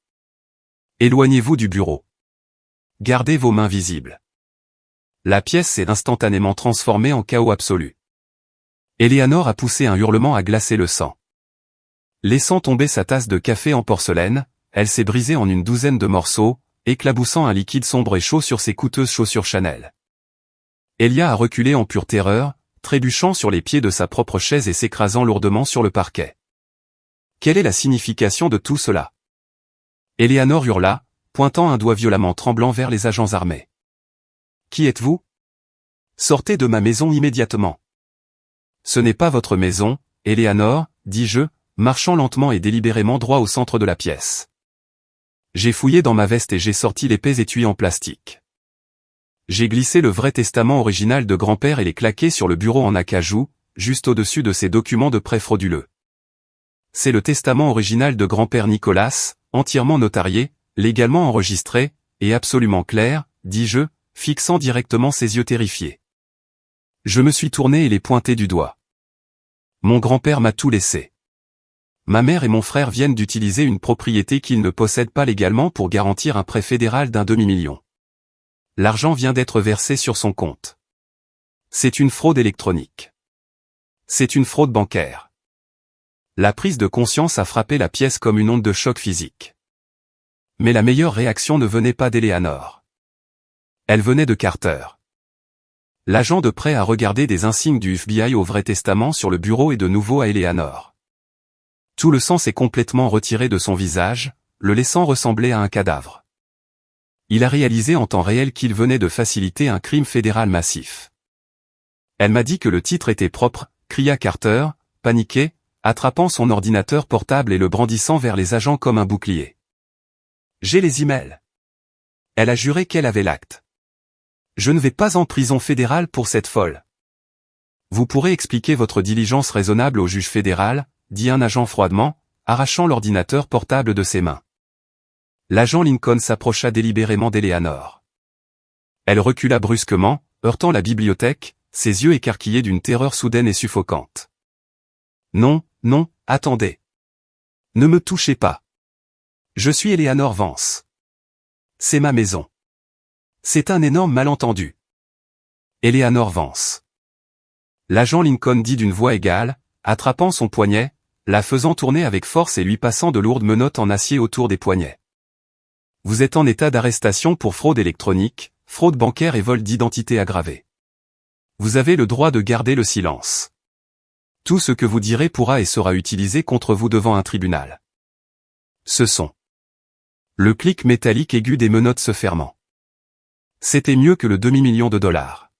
Speaker 1: « Éloignez-vous du bureau. Gardez vos mains visibles. » La pièce s'est instantanément transformée en chaos absolu. Eleanor a poussé un hurlement à glacer le sang. Laissant tomber sa tasse de café en porcelaine, elle s'est brisée en une douzaine de morceaux, éclaboussant un liquide sombre et chaud sur ses coûteuses chaussures Chanel. Elia a reculé en pure terreur, trébuchant sur les pieds de sa propre chaise et s'écrasant lourdement sur le parquet. Quelle est la signification de tout cela? Eleanor hurla, pointant un doigt violemment tremblant vers les agents armés. Qui êtes-vous? Sortez de ma maison immédiatement. Ce n'est pas votre maison, Eleanor, dis-je, marchant lentement et délibérément droit au centre de la pièce. J'ai fouillé dans ma veste et j'ai sorti l'épais étui en plastique. J'ai glissé le vrai testament original de grand-père et l'ai claqué sur le bureau en acajou, juste au-dessus de ces documents de prêt frauduleux. C'est le testament original de grand-père Nicolas, entièrement notarié, légalement enregistré, et absolument clair, dis-je, fixant directement ses yeux terrifiés. Je me suis tourné et l'ai pointé du doigt. Mon grand-père m'a tout laissé. Ma mère et mon frère viennent d'utiliser une propriété qu'ils ne possèdent pas légalement pour garantir un prêt fédéral d'1 demi-million. L'argent vient d'être versé sur son compte. C'est une fraude électronique. C'est une fraude bancaire. La prise de conscience a frappé la pièce comme une onde de choc physique. Mais la meilleure réaction ne venait pas d'Eleanor. Elle venait de Carter. L'agent de prêt a regardé des insignes du FBI au vrai testament sur le bureau et de nouveau à Eleanor. Tout le sang s'est complètement retiré de son visage, le laissant ressembler à un cadavre. Il a réalisé en temps réel qu'il venait de faciliter un crime fédéral massif. Elle m'a dit que le titre était propre, cria Carter, paniqué, attrapant son ordinateur portable et le brandissant vers les agents comme un bouclier. J'ai les emails. Elle a juré qu'elle avait l'acte. Je ne vais pas en prison fédérale pour cette folle. Vous pourrez expliquer votre diligence raisonnable au juge fédéral, dit un agent froidement, arrachant l'ordinateur portable de ses mains. L'agent Lincoln s'approcha délibérément d'Eleanor. Elle recula brusquement, heurtant la bibliothèque, ses yeux écarquillés d'une terreur soudaine et suffocante. Non, non, attendez. Ne me touchez pas. Je suis Eleanor Vance. C'est ma maison. C'est un énorme malentendu. Eleanor Vance. L'agent Lincoln dit d'une voix égale, attrapant son poignet, la faisant tourner avec force et lui passant de lourdes menottes en acier autour des poignets. Vous êtes en état d'arrestation pour fraude électronique, fraude bancaire et vol d'identité aggravée. Vous avez le droit de garder le silence. Tout ce que vous direz pourra et sera utilisé contre vous devant un tribunal. Ce son. Le clic métallique aigu des menottes se fermant. C'était mieux que le demi-million de dollars.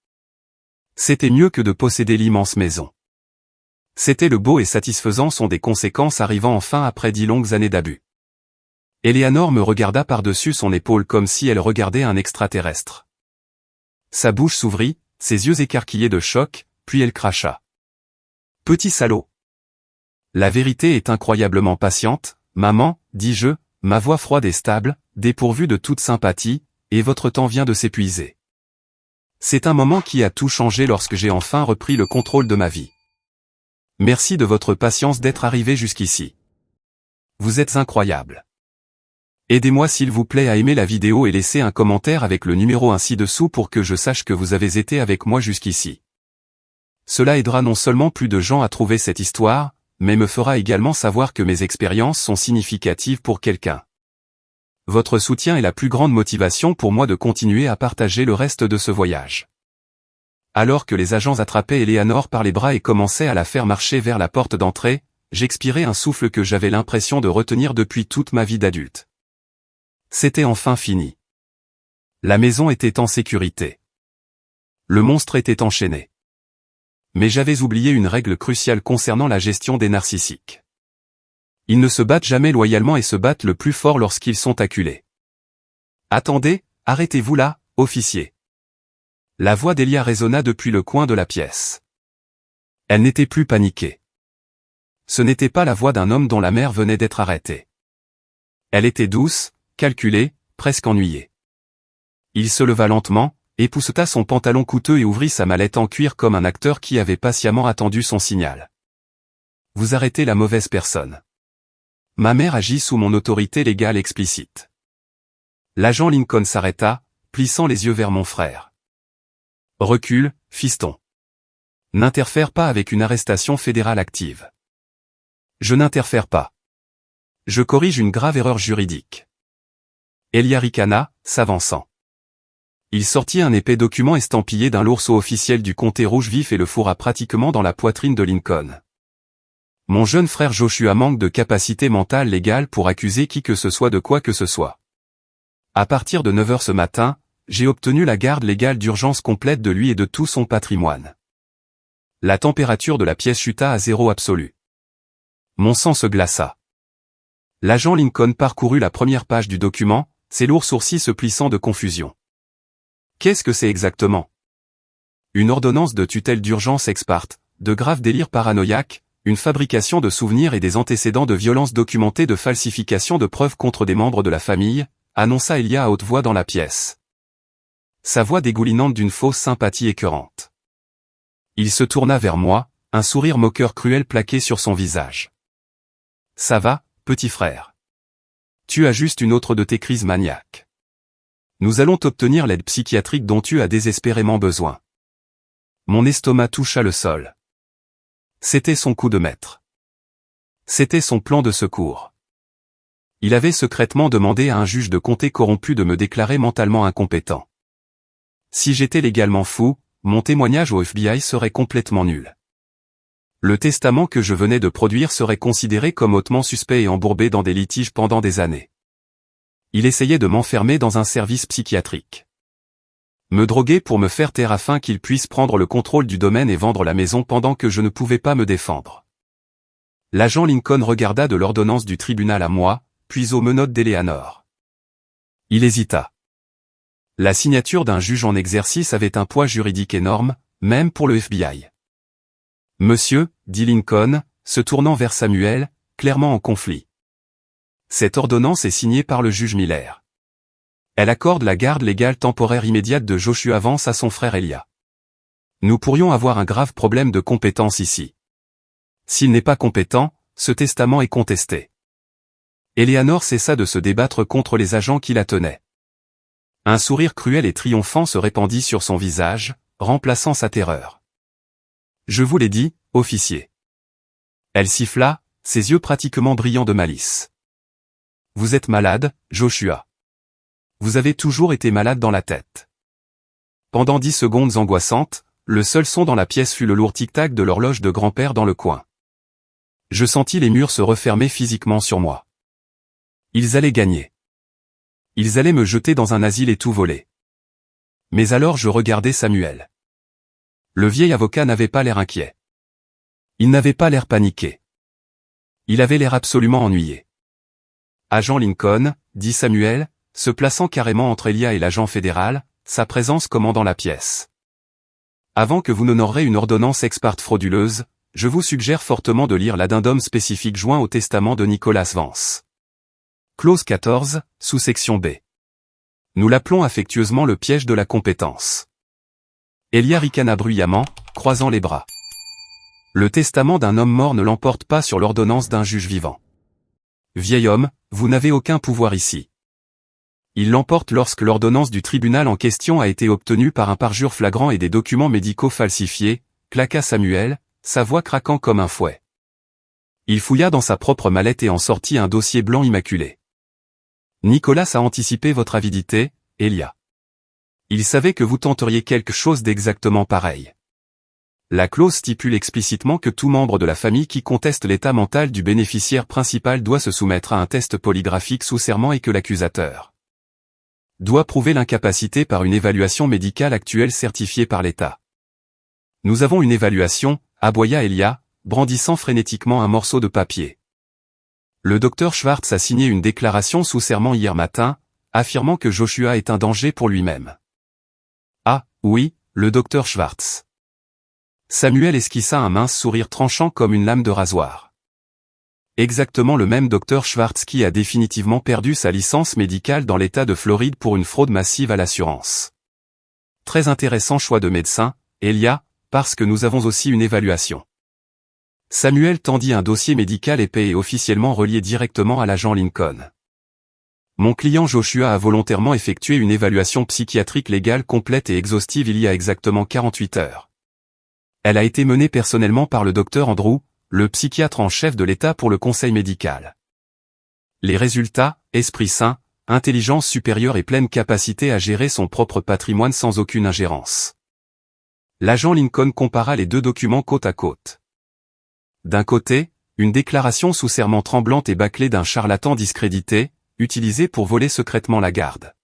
Speaker 1: C'était mieux que de posséder l'immense maison. C'était le beau et satisfaisant son des conséquences arrivant enfin après 10 longues années d'abus. Eleanor me regarda par-dessus son épaule comme si elle regardait un extraterrestre. Sa bouche s'ouvrit, ses yeux écarquillés de choc, puis elle cracha. Petit salaud. La vérité est incroyablement patiente, maman, dis-je, ma voix froide et stable, dépourvue de toute sympathie, et votre temps vient de s'épuiser. C'est un moment qui a tout changé lorsque j'ai enfin repris le contrôle de ma vie. Merci de votre patience d'être arrivé jusqu'ici. Vous êtes incroyable. Aidez-moi s'il vous plaît à aimer la vidéo et laisser un commentaire avec le numéro ci-dessous pour que je sache que vous avez été avec moi jusqu'ici. Cela aidera non seulement plus de gens à trouver cette histoire, mais me fera également savoir que mes expériences sont significatives pour quelqu'un. Votre soutien est la plus grande motivation pour moi de continuer à partager le reste de ce voyage. Alors que les agents attrapaient Eleanor par les bras et commençaient à la faire marcher vers la porte d'entrée, j'expirais un souffle que j'avais l'impression de retenir depuis toute ma vie d'adulte. C'était enfin fini. La maison était en sécurité. Le monstre était enchaîné. Mais j'avais oublié une règle cruciale concernant la gestion des narcissiques. Ils ne se battent jamais loyalement et se battent le plus fort lorsqu'ils sont acculés. Attendez, arrêtez-vous là, officier. La voix d'Elia résonna depuis le coin de la pièce. Elle n'était plus paniquée. Ce n'était pas la voix d'un homme dont la mère venait d'être arrêtée. Elle était douce, calculée, presque ennuyée. Il se leva lentement, épousseta son pantalon coûteux et ouvrit sa mallette en cuir comme un acteur qui avait patiemment attendu son signal. Vous arrêtez la mauvaise personne. Ma mère agit sous mon autorité légale explicite. L'agent Lincoln s'arrêta, plissant les yeux vers mon frère. Recule, fiston. N'interfère pas avec une arrestation fédérale active. Je n'interfère pas. Je corrige une grave erreur juridique. Elia ricana, s'avançant. Il sortit un épais document estampillé d'un lourd sceau officiel du comté rouge vif et le fourra pratiquement dans la poitrine de Lincoln. Mon jeune frère Joshua manque de capacité mentale légale pour accuser qui que ce soit de quoi que ce soit. À partir de 9 heures ce matin, j'ai obtenu la garde légale d'urgence complète de lui et de tout son patrimoine. La température de la pièce chuta à 0 absolu. Mon sang se glaça. L'agent Lincoln parcourut la première page du document, ses lourds sourcils se plissant de confusion. Qu'est-ce que c'est exactement? Une ordonnance de tutelle d'urgence ex parte, de graves délires paranoïaques, une fabrication de souvenirs et des antécédents de violences documentées de falsification de preuves contre des membres de la famille, annonça Elia à haute voix dans la pièce. Sa voix dégoulinante d'une fausse sympathie écœurante. Il se tourna vers moi, un sourire moqueur cruel plaqué sur son visage. Ça va, petit frère. Tu as juste une autre de tes crises maniaques. Nous allons t'obtenir l'aide psychiatrique dont tu as désespérément besoin. Mon estomac toucha le sol. C'était son coup de maître. C'était son plan de secours. Il avait secrètement demandé à un juge de comté corrompu de me déclarer mentalement incompétent. Si j'étais légalement fou, mon témoignage au FBI serait complètement nul. Le testament que je venais de produire serait considéré comme hautement suspect et embourbé dans des litiges pendant des années. Il essayait de m'enfermer dans un service psychiatrique. Me droguer pour me faire taire afin qu'il puisse prendre le contrôle du domaine et vendre la maison pendant que je ne pouvais pas me défendre. L'agent Lincoln regarda de l'ordonnance du tribunal à moi, puis aux menottes d'Eleanor. Il hésita. La signature d'un juge en exercice avait un poids juridique énorme, même pour le FBI. Monsieur, dit Lincoln, se tournant vers Samuel, clairement en conflit. Cette ordonnance est signée par le juge Miller. Elle accorde la garde légale temporaire immédiate de Joshua Vance à son frère Elia. Nous pourrions avoir un grave problème de compétence ici. S'il n'est pas compétent, ce testament est contesté. Eleanor cessa de se débattre contre les agents qui la tenaient. Un sourire cruel et triomphant se répandit sur son visage, remplaçant sa terreur. Je vous l'ai dit, officier. Elle siffla, ses yeux pratiquement brillants de malice. Vous êtes malade, Joshua. Vous avez toujours été malade dans la tête. Pendant 10 secondes angoissantes, le seul son dans la pièce fut le lourd tic-tac de l'horloge de grand-père dans le coin. Je sentis les murs se refermer physiquement sur moi. Ils allaient gagner. Ils allaient me jeter dans un asile et tout voler. Mais alors je regardais Samuel. Le vieil avocat n'avait pas l'air inquiet. Il n'avait pas l'air paniqué. Il avait l'air absolument ennuyé. Agent Lincoln, dit Samuel, se plaçant carrément entre Elia et l'agent fédéral, sa présence commandant la pièce. Avant que vous n'honorez une ordonnance ex parte frauduleuse, je vous suggère fortement de lire l'addendum spécifique joint au testament de Nicholas Vance. Clause 14, sous-section B. Nous l'appelons affectueusement le piège de la compétence. Elia ricana bruyamment, croisant les bras. Le testament d'un homme mort ne l'emporte pas sur l'ordonnance d'un juge vivant. Vieil homme, vous n'avez aucun pouvoir ici. Il l'emporte lorsque l'ordonnance du tribunal en question a été obtenue par un parjure flagrant et des documents médicaux falsifiés, claqua Samuel, sa voix craquant comme un fouet. Il fouilla dans sa propre mallette et en sortit un dossier blanc immaculé. Nicolas a anticipé votre avidité, Elia. Il savait que vous tenteriez quelque chose d'exactement pareil. La clause stipule explicitement que tout membre de la famille qui conteste l'état mental du bénéficiaire principal doit se soumettre à un test polygraphique sous serment et que l'accusateur doit prouver l'incapacité par une évaluation médicale actuelle certifiée par l'État. Nous avons une évaluation, aboya Elia, brandissant frénétiquement un morceau de papier. Le docteur Schwartz a signé une déclaration sous serment hier matin, affirmant que Joshua est un danger pour lui-même. Ah, oui, le docteur Schwartz. Samuel esquissa un mince sourire tranchant comme une lame de rasoir. Exactement le même docteur Schwartz qui a définitivement perdu sa licence médicale dans l'État de Floride pour une fraude massive à l'assurance. Très intéressant choix de médecin, Elia, parce que nous avons aussi une évaluation. Samuel tendit un dossier médical épais et officiellement relié directement à l'agent Lincoln. Mon client Joshua a volontairement effectué une évaluation psychiatrique légale complète et exhaustive il y a exactement 48 heures. Elle a été menée personnellement par le docteur Andrew, le psychiatre en chef de l'État pour le conseil médical. Les résultats, esprit sain, intelligence supérieure et pleine capacité à gérer son propre patrimoine sans aucune ingérence. L'agent Lincoln compara les deux documents côte à côte. D'un côté, une déclaration sous serment tremblante et bâclée d'un charlatan discrédité, utilisé pour voler secrètement la garde.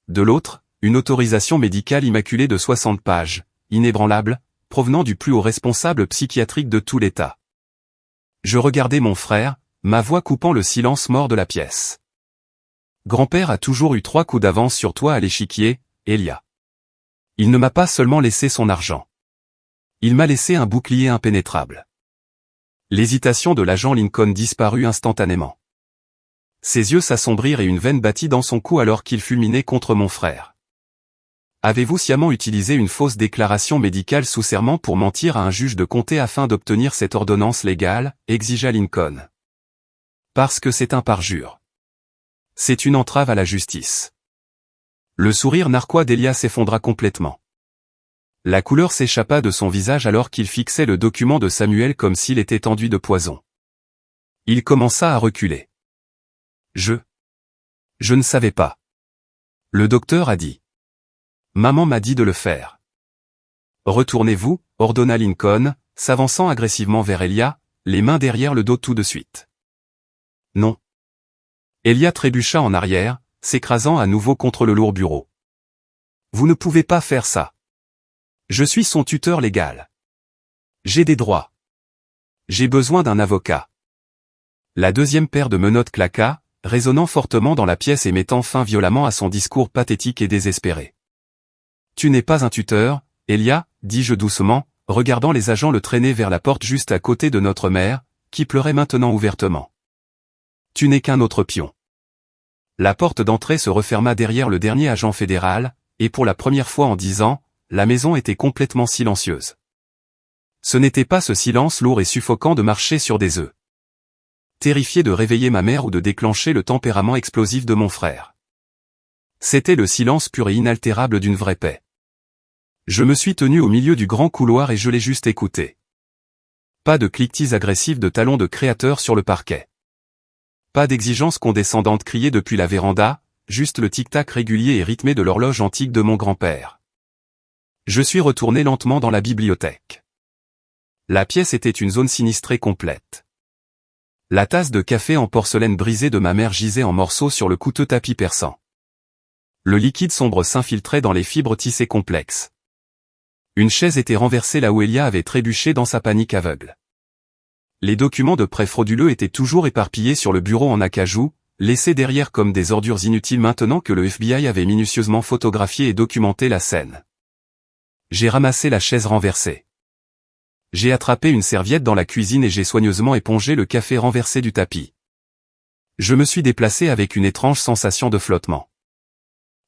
Speaker 1: De l'autre, une autorisation médicale immaculée de 60 pages, inébranlable, provenant du plus haut responsable psychiatrique de tout l'État. Je regardais mon frère, ma voix coupant le silence mort de la pièce. Grand-père a toujours eu 3 coups d'avance sur toi à l'échiquier, Elia. Il ne m'a pas seulement laissé son argent. Il m'a laissé un bouclier impénétrable. L'hésitation de l'agent Lincoln disparut instantanément. Ses yeux s'assombrirent et une veine battit dans son cou alors qu'il fulminait contre mon frère. Avez-vous sciemment utilisé une fausse déclaration médicale sous serment pour mentir à un juge de comté afin d'obtenir cette ordonnance légale, exigea Lincoln. Parce que c'est un parjure. C'est une entrave à la justice. Le sourire narquois d'Elia s'effondra complètement. La couleur s'échappa de son visage alors qu'il fixait le document de Samuel comme s'il était enduit de poison. Il commença à reculer. Je ne savais pas. Le docteur a dit. Maman m'a dit de le faire. Retournez-vous, ordonna Lincoln, s'avançant agressivement vers Elia, les mains derrière le dos tout de suite. Non. Elia trébucha en arrière, s'écrasant à nouveau contre le lourd bureau. Vous ne pouvez pas faire ça. Je suis son tuteur légal. J'ai des droits. J'ai besoin d'un avocat. La deuxième paire de menottes claqua, résonnant fortement dans la pièce et mettant fin violemment à son discours pathétique et désespéré. Tu n'es pas un tuteur, Elia, dis-je doucement, regardant les agents le traîner vers la porte juste à côté de notre mère, qui pleurait maintenant ouvertement. Tu n'es qu'un autre pion. La porte d'entrée se referma derrière le dernier agent fédéral, et pour la première fois en 10 ans, la maison était complètement silencieuse. Ce n'était pas ce silence lourd et suffocant de marcher sur des œufs. Terrifié de réveiller ma mère ou de déclencher le tempérament explosif de mon frère. C'était le silence pur et inaltérable d'une vraie paix. Je me suis tenu au milieu du grand couloir et je l'ai juste écouté. Pas de cliquetis agressifs de talons de créateur sur le parquet. Pas d'exigence condescendante criée depuis la véranda, juste le tic-tac régulier et rythmé de l'horloge antique de mon grand-père. Je suis retourné lentement dans la bibliothèque. La pièce était une zone sinistrée complète. La tasse de café en porcelaine brisée de ma mère gisait en morceaux sur le coûteux tapis persan. Le liquide sombre s'infiltrait dans les fibres tissées complexes. Une chaise était renversée là où Elia avait trébuché dans sa panique aveugle. Les documents de prêt frauduleux étaient toujours éparpillés sur le bureau en acajou, laissés derrière comme des ordures inutiles maintenant que le FBI avait minutieusement photographié et documenté la scène. J'ai ramassé la chaise renversée. J'ai attrapé une serviette dans la cuisine et j'ai soigneusement épongé le café renversé du tapis. Je me suis déplacé avec une étrange sensation de flottement.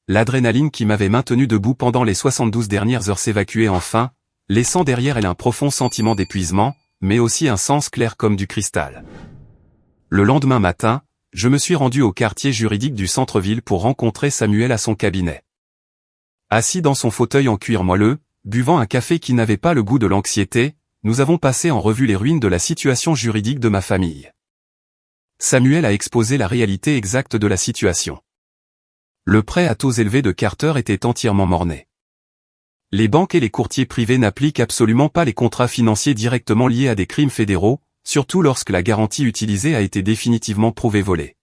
Speaker 1: L'adrénaline qui m'avait maintenu debout pendant les 72 dernières heures s'évacuait enfin, laissant derrière elle un profond sentiment d'épuisement, mais aussi un sens clair comme du cristal. Le lendemain matin, je me suis rendu au quartier juridique du centre-ville pour rencontrer Samuel à son cabinet. Assis dans son fauteuil en cuir moelleux, buvant un café qui n'avait pas le goût de l'anxiété, nous avons passé en revue les ruines de la situation juridique de ma famille. Samuel a exposé la réalité exacte de la situation. Le prêt à taux élevés de Carter était entièrement mort-né. Les banques et les courtiers privés n'appliquent absolument pas les contrats financiers directement liés à des crimes fédéraux, surtout lorsque la garantie utilisée a été définitivement prouvée volée.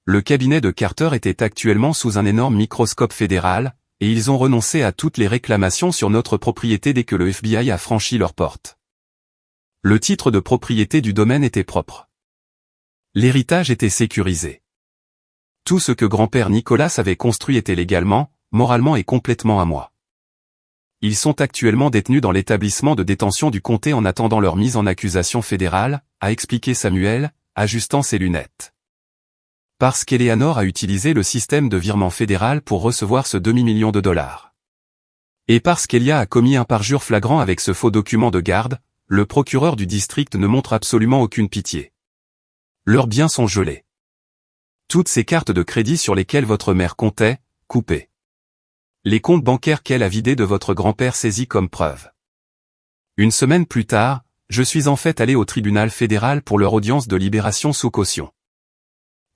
Speaker 1: Le cabinet de Carter était actuellement sous un énorme microscope fédéral, et ils ont renoncé à toutes les réclamations sur notre propriété dès que le FBI a franchi leurs portes. Le titre de propriété du domaine était propre. L'héritage était sécurisé. Tout ce que grand-père Nicolas avait construit était légalement, moralement et complètement à moi. Ils sont actuellement détenus dans l'établissement de détention du comté en attendant leur mise en accusation fédérale, a expliqué Samuel, ajustant ses lunettes. Parce qu'Eleanor a utilisé le système de virement fédéral pour recevoir ce demi-million de dollars. Et parce qu'Elia a commis un parjure flagrant avec ce faux document de garde, le procureur du district ne montre absolument aucune pitié. Leurs biens sont gelés. Toutes ces cartes de crédit sur lesquelles votre mère comptait, coupées. Les comptes bancaires qu'elle a vidés de votre grand-père saisis comme preuve. Une semaine plus tard, je suis en fait allé au tribunal fédéral pour leur audience de libération sous caution.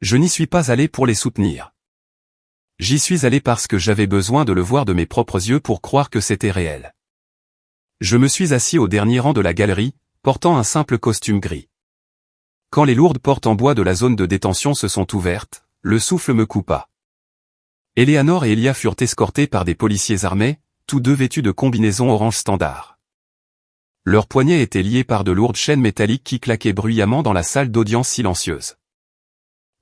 Speaker 1: Je n'y suis pas allé pour les soutenir. J'y suis allé parce que j'avais besoin de le voir de mes propres yeux pour croire que c'était réel. Je me suis assis au dernier rang de la galerie, portant un simple costume gris. Quand les lourdes portes en bois de la zone de détention se sont ouvertes, le souffle me coupa. Eleanor et Elia furent escortés par des policiers armés, tous deux vêtus de combinaisons orange standard. Leurs poignets étaient liés par de lourdes chaînes métalliques qui claquaient bruyamment dans la salle d'audience silencieuse.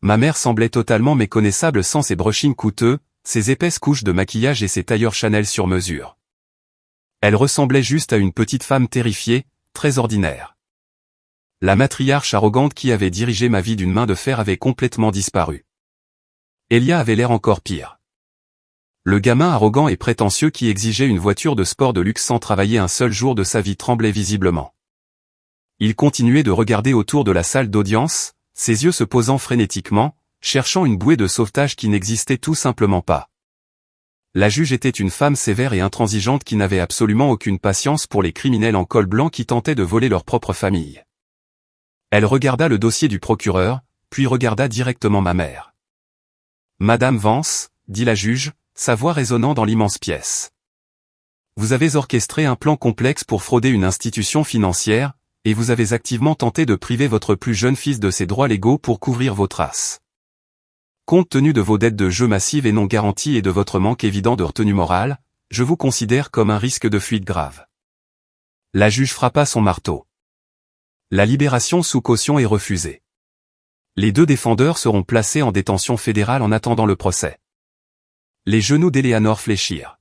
Speaker 1: Ma mère semblait totalement méconnaissable sans ses brushings coûteux, ses épaisses couches de maquillage et ses tailleurs Chanel sur mesure. Elle ressemblait juste à une petite femme terrifiée, très ordinaire. La matriarche arrogante qui avait dirigé ma vie d'une main de fer avait complètement disparu. Elia avait l'air encore pire. Le gamin arrogant et prétentieux qui exigeait une voiture de sport de luxe sans travailler un seul jour de sa vie tremblait visiblement. Il continuait de regarder autour de la salle d'audience, ses yeux se posant frénétiquement, cherchant une bouée de sauvetage qui n'existait tout simplement pas. La juge était une femme sévère et intransigeante qui n'avait absolument aucune patience pour les criminels en col blanc qui tentaient de voler leur propre famille. Elle regarda le dossier du procureur, puis regarda directement ma mère. « Madame Vance, » dit la juge, sa voix résonnant dans l'immense pièce. « Vous avez orchestré un plan complexe pour frauder une institution financière, et vous avez activement tenté de priver votre plus jeune fils de ses droits légaux pour couvrir vos traces. Compte tenu de vos dettes de jeu massives et non garanties et de votre manque évident de retenue morale, je vous considère comme un risque de fuite grave. » La juge frappa son marteau. La libération sous caution est refusée. Les deux défendeurs seront placés en détention fédérale en attendant le procès. Les genoux d'Eleanor fléchirent.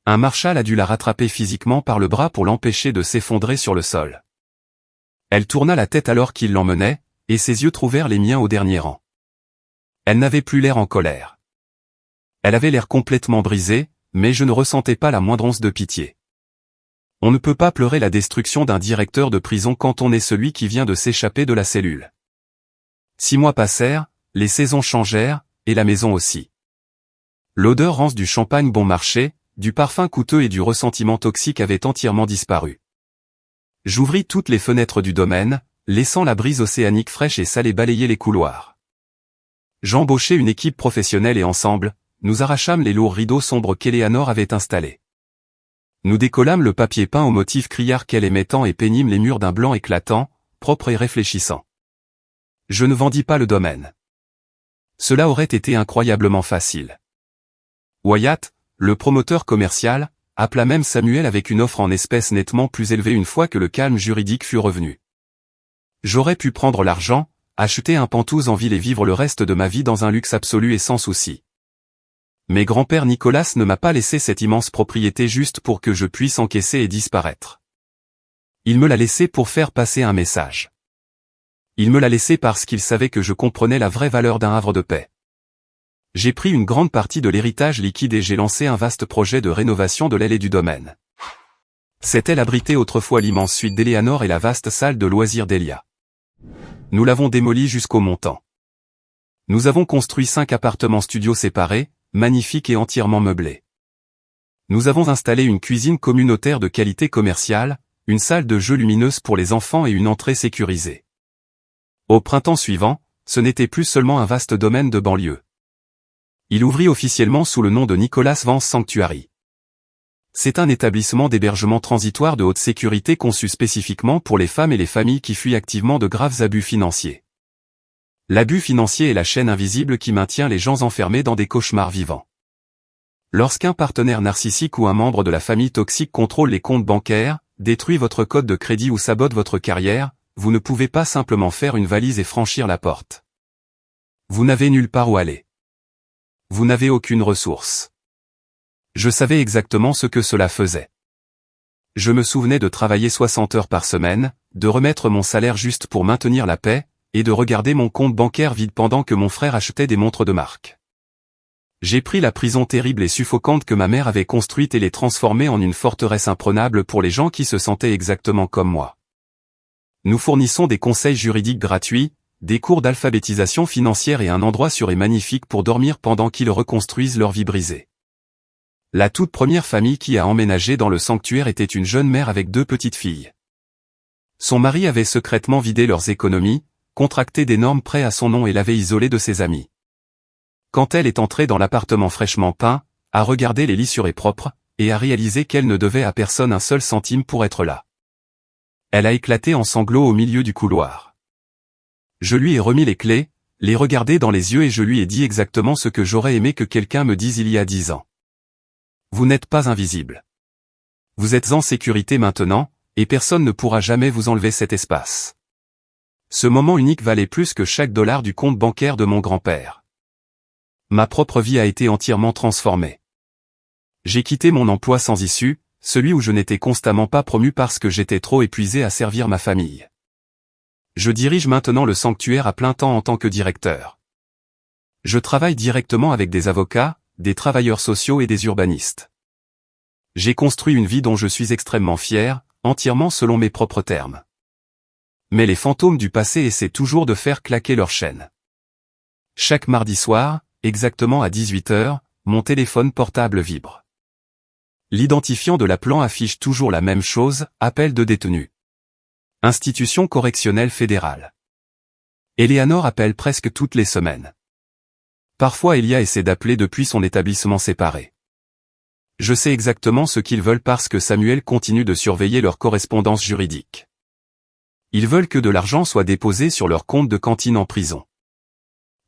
Speaker 1: Un marshal a dû la rattraper physiquement par le bras pour l'empêcher de s'effondrer sur le sol. Elle tourna la tête alors qu'il l'emmenait, et ses yeux trouvèrent les miens au dernier rang. Elle n'avait plus l'air en colère. Elle avait l'air complètement brisée, mais je ne ressentais pas la moindre once de pitié. On ne peut pas pleurer la destruction d'un directeur de prison quand on est celui qui vient de s'échapper de la cellule. 6 mois passèrent, les saisons changèrent, et la maison aussi. L'odeur rance du champagne bon marché, du parfum coûteux et du ressentiment toxique avaient entièrement disparu. J'ouvris toutes les fenêtres du domaine, laissant la brise océanique fraîche et salée balayer les couloirs. J'embauchai une équipe professionnelle et ensemble, nous arrachâmes les lourds rideaux sombres qu'Eleanor avait installés. Nous décollâmes le papier peint au motif criard qu'elle aimait tant et peignîmes les murs d'un blanc éclatant, propre et réfléchissant. Je ne vendis pas le domaine. Cela aurait été incroyablement facile. Wyatt, le promoteur commercial, appela même Samuel avec une offre en espèces nettement plus élevée une fois que le calme juridique fut revenu. J'aurais pu prendre l'argent, acheter un Penthouse en ville et vivre le reste de ma vie dans un luxe absolu et sans souci. Mais grand-père Nicolas ne m'a pas laissé cette immense propriété juste pour que je puisse encaisser et disparaître. Il me l'a laissé pour faire passer un message. Il me l'a laissé parce qu'il savait que je comprenais la vraie valeur d'un havre de paix. J'ai pris une grande partie de l'héritage liquide et j'ai lancé un vaste projet de rénovation de l'aile et du domaine. Cette aile abritait autrefois l'immense suite d'Eleanor et la vaste salle de loisirs d'Elia. Nous l'avons démolie jusqu'au montant. Nous avons construit 5 appartements studios séparés, magnifiques et entièrement meublés. Nous avons installé une cuisine communautaire de qualité commerciale, une salle de jeux lumineuse pour les enfants et une entrée sécurisée. Au printemps suivant, ce n'était plus seulement un vaste domaine de banlieue. Il ouvrit officiellement sous le nom de Nicholas Vance Sanctuary. C'est un établissement d'hébergement transitoire de haute sécurité conçu spécifiquement pour les femmes et les familles qui fuient activement de graves abus financiers. L'abus financier est la chaîne invisible qui maintient les gens enfermés dans des cauchemars vivants. Lorsqu'un partenaire narcissique ou un membre de la famille toxique contrôle les comptes bancaires, détruit votre code de crédit ou sabote votre carrière, vous ne pouvez pas simplement faire une valise et franchir la porte. Vous n'avez nulle part où aller. Vous n'avez aucune ressource. Je savais exactement ce que cela faisait. Je me souvenais de travailler 60 heures par semaine, de remettre mon salaire juste pour maintenir la paix, et de regarder mon compte bancaire vide pendant que mon frère achetait des montres de marque. J'ai pris la prison terrible et suffocante que ma mère avait construite et l'ai transformée en une forteresse imprenable pour les gens qui se sentaient exactement comme moi. Nous fournissons des conseils juridiques gratuits, des cours d'alphabétisation financière et un endroit sûr et magnifique pour dormir pendant qu'ils reconstruisent leur vie brisée. La toute première famille qui a emménagé dans le sanctuaire était une jeune mère avec 2 petites filles. Son mari avait secrètement vidé leurs économies, contracté d'énormes prêts à son nom et l'avait isolée de ses amis. Quand elle est entrée dans l'appartement fraîchement peint, a regardé les lits sûrs et propres, et a réalisé qu'elle ne devait à personne un seul centime pour être là. Elle a éclaté en sanglots au milieu du couloir. Je lui ai remis les clés, les regardé dans les yeux et je lui ai dit exactement ce que j'aurais aimé que quelqu'un me dise il y a 10 ans. Vous n'êtes pas invisible. Vous êtes en sécurité maintenant, et personne ne pourra jamais vous enlever cet espace. Ce moment unique valait plus que chaque dollar du compte bancaire de mon grand-père. Ma propre vie a été entièrement transformée. J'ai quitté mon emploi sans issue, celui où je n'étais constamment pas promu parce que j'étais trop épuisé à servir ma famille. Je dirige maintenant le sanctuaire à plein temps en tant que directeur. Je travaille directement avec des avocats, des travailleurs sociaux et des urbanistes. J'ai construit une vie dont je suis extrêmement fier, entièrement selon mes propres termes. Mais les fantômes du passé essaient toujours de faire claquer leurs chaînes. Chaque mardi soir, exactement à 18 h, mon téléphone portable vibre. L'identifiant de l'appelant affiche toujours la même chose, appel de détenu. Institution correctionnelle fédérale. Eleanor appelle presque toutes les semaines. Parfois Elia essaie d'appeler depuis son établissement séparé. Je sais exactement ce qu'ils veulent parce que Samuel continue de surveiller leur correspondance juridique. Ils veulent que de l'argent soit déposé sur leur compte de cantine en prison.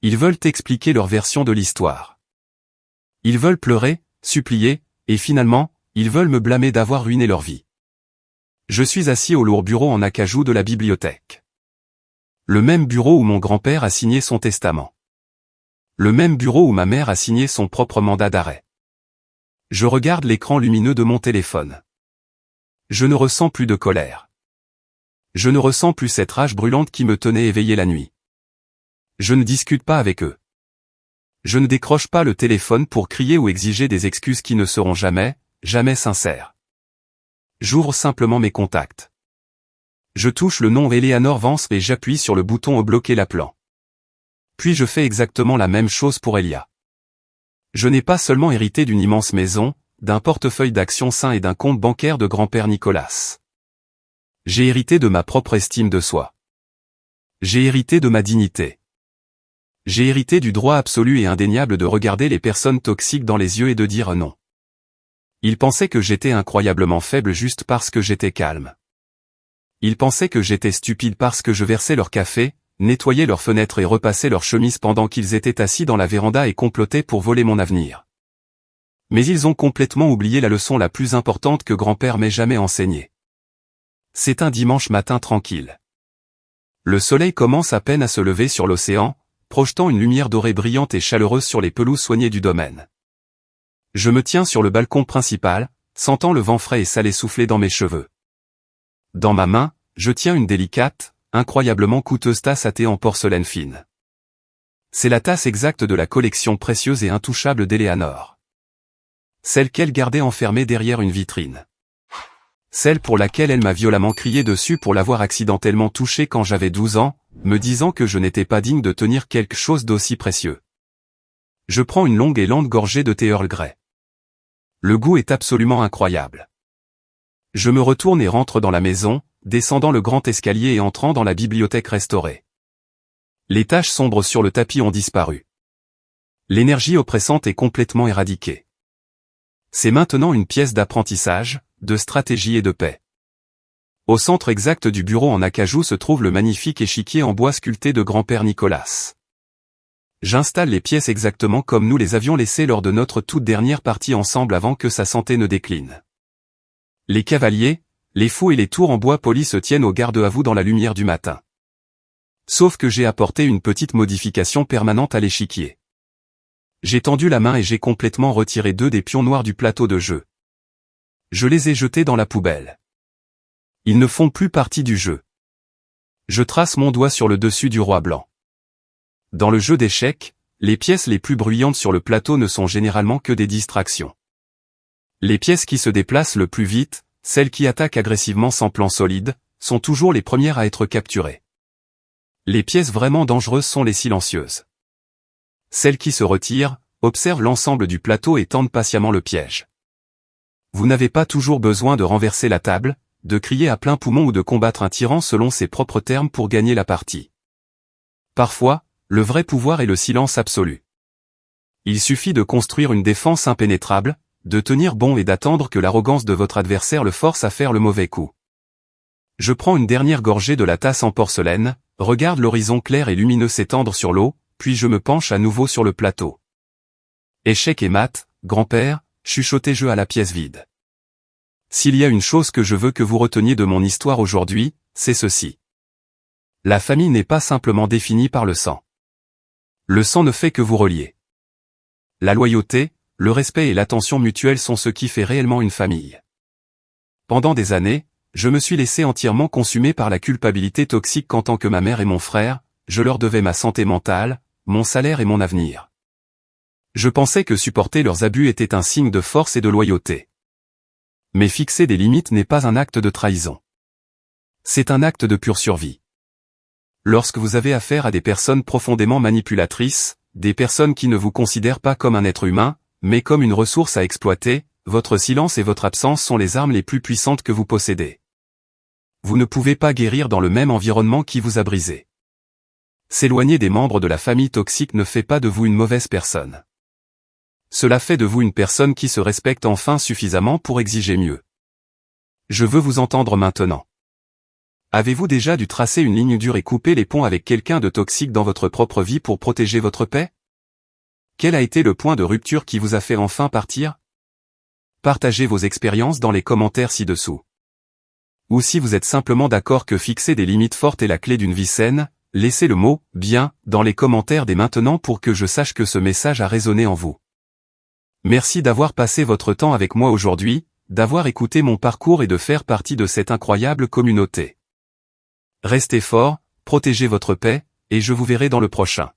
Speaker 1: Ils veulent expliquer leur version de l'histoire. Ils veulent pleurer, supplier, et finalement, ils veulent me blâmer d'avoir ruiné leur vie. Je suis assis au lourd bureau en acajou de la bibliothèque. Le même bureau où mon grand-père a signé son testament. Le même bureau où ma mère a signé son propre mandat d'arrêt. Je regarde l'écran lumineux de mon téléphone. Je ne ressens plus de colère. Je ne ressens plus cette rage brûlante qui me tenait éveillé la nuit. Je ne discute pas avec eux. Je ne décroche pas le téléphone pour crier ou exiger des excuses qui ne seront jamais, jamais sincères. J'ouvre simplement mes contacts. Je touche le nom Eleanor Vance et j'appuie sur le bouton au bloquer l'appelant. Puis je fais exactement la même chose pour Elia. Je n'ai pas seulement hérité d'une immense maison, d'un portefeuille d'actions sain et d'un compte bancaire de grand-père Nicolas. J'ai hérité de ma propre estime de soi. J'ai hérité de ma dignité. J'ai hérité du droit absolu et indéniable de regarder les personnes toxiques dans les yeux et de dire non. Ils pensaient que j'étais incroyablement faible juste parce que j'étais calme. Ils pensaient que j'étais stupide parce que je versais leur café, nettoyais leurs fenêtres et repassais leurs chemises pendant qu'ils étaient assis dans la véranda et complotaient pour voler mon avenir. Mais ils ont complètement oublié la leçon la plus importante que grand-père m'ait jamais enseignée. C'est un dimanche matin tranquille. Le soleil commence à peine à se lever sur l'océan, projetant une lumière dorée brillante et chaleureuse sur les pelouses soignées du domaine. Je me tiens sur le balcon principal, sentant le vent frais et salé souffler dans mes cheveux. Dans ma main, je tiens une délicate, incroyablement coûteuse tasse à thé en porcelaine fine. C'est la tasse exacte de la collection précieuse et intouchable d'Eleanor. Celle qu'elle gardait enfermée derrière une vitrine. Celle pour laquelle elle m'a violemment crié dessus pour l'avoir accidentellement touchée quand j'avais 12 ans, me disant que je n'étais pas digne de tenir quelque chose d'aussi précieux. Je prends une longue et lente gorgée de thé Earl Grey. Le goût est absolument incroyable. Je me retourne et rentre dans la maison, descendant le grand escalier et entrant dans la bibliothèque restaurée. Les taches sombres sur le tapis ont disparu. L'énergie oppressante est complètement éradiquée. C'est maintenant une pièce d'apprentissage, de stratégie et de paix. Au centre exact du bureau en acajou se trouve le magnifique échiquier en bois sculpté de grand-père Nicolas. J'installe les pièces exactement comme nous les avions laissées lors de notre toute dernière partie ensemble avant que sa santé ne décline. Les cavaliers, les fous et les tours en bois poli se tiennent au garde-à-vous dans la lumière du matin. Sauf que j'ai apporté une petite modification permanente à l'échiquier. J'ai tendu la main et j'ai complètement retiré 2 des pions noirs du plateau de jeu. Je les ai jetés dans la poubelle. Ils ne font plus partie du jeu. Je trace mon doigt sur le dessus du roi blanc. Dans le jeu d'échecs, les pièces les plus bruyantes sur le plateau ne sont généralement que des distractions. Les pièces qui se déplacent le plus vite, celles qui attaquent agressivement sans plan solide, sont toujours les premières à être capturées. Les pièces vraiment dangereuses sont les silencieuses. Celles qui se retirent, observent l'ensemble du plateau et tendent patiemment le piège. Vous n'avez pas toujours besoin de renverser la table, de crier à plein poumon ou de combattre un tyran selon ses propres termes pour gagner la partie. Parfois, le vrai pouvoir est le silence absolu. Il suffit de construire une défense impénétrable, de tenir bon et d'attendre que l'arrogance de votre adversaire le force à faire le mauvais coup. Je prends une dernière gorgée de la tasse en porcelaine, regarde l'horizon clair et lumineux s'étendre sur l'eau, puis je me penche à nouveau sur le plateau. Échecs et maths, grand-père, chuchotai-je à la pièce vide. S'il y a une chose que je veux que vous reteniez de mon histoire aujourd'hui, c'est ceci. La famille n'est pas simplement définie par le sang. Le sang ne fait que vous relier. La loyauté, le respect et l'attention mutuelle sont ce qui fait réellement une famille. Pendant des années, je me suis laissé entièrement consumer par la culpabilité toxique qu'en tant que ma mère et mon frère, je leur devais ma santé mentale, mon salaire et mon avenir. Je pensais que supporter leurs abus était un signe de force et de loyauté. Mais fixer des limites n'est pas un acte de trahison. C'est un acte de pure survie. Lorsque vous avez affaire à des personnes profondément manipulatrices, des personnes qui ne vous considèrent pas comme un être humain, mais comme une ressource à exploiter, votre silence et votre absence sont les armes les plus puissantes que vous possédez. Vous ne pouvez pas guérir dans le même environnement qui vous a brisé. S'éloigner des membres de la famille toxique ne fait pas de vous une mauvaise personne. Cela fait de vous une personne qui se respecte enfin suffisamment pour exiger mieux. Je veux vous entendre maintenant. Avez-vous déjà dû tracer une ligne dure et couper les ponts avec quelqu'un de toxique dans votre propre vie pour protéger votre paix? Quel a été le point de rupture qui vous a fait enfin partir? Partagez vos expériences dans les commentaires ci-dessous. Ou si vous êtes simplement d'accord que fixer des limites fortes est la clé d'une vie saine, laissez le mot « bien » dans les commentaires dès maintenant pour que je sache que ce message a résonné en vous. Merci d'avoir passé votre temps avec moi aujourd'hui, d'avoir écouté mon parcours et de faire partie de cette incroyable communauté. Restez fort, protégez votre paix, et je vous verrai dans le prochain.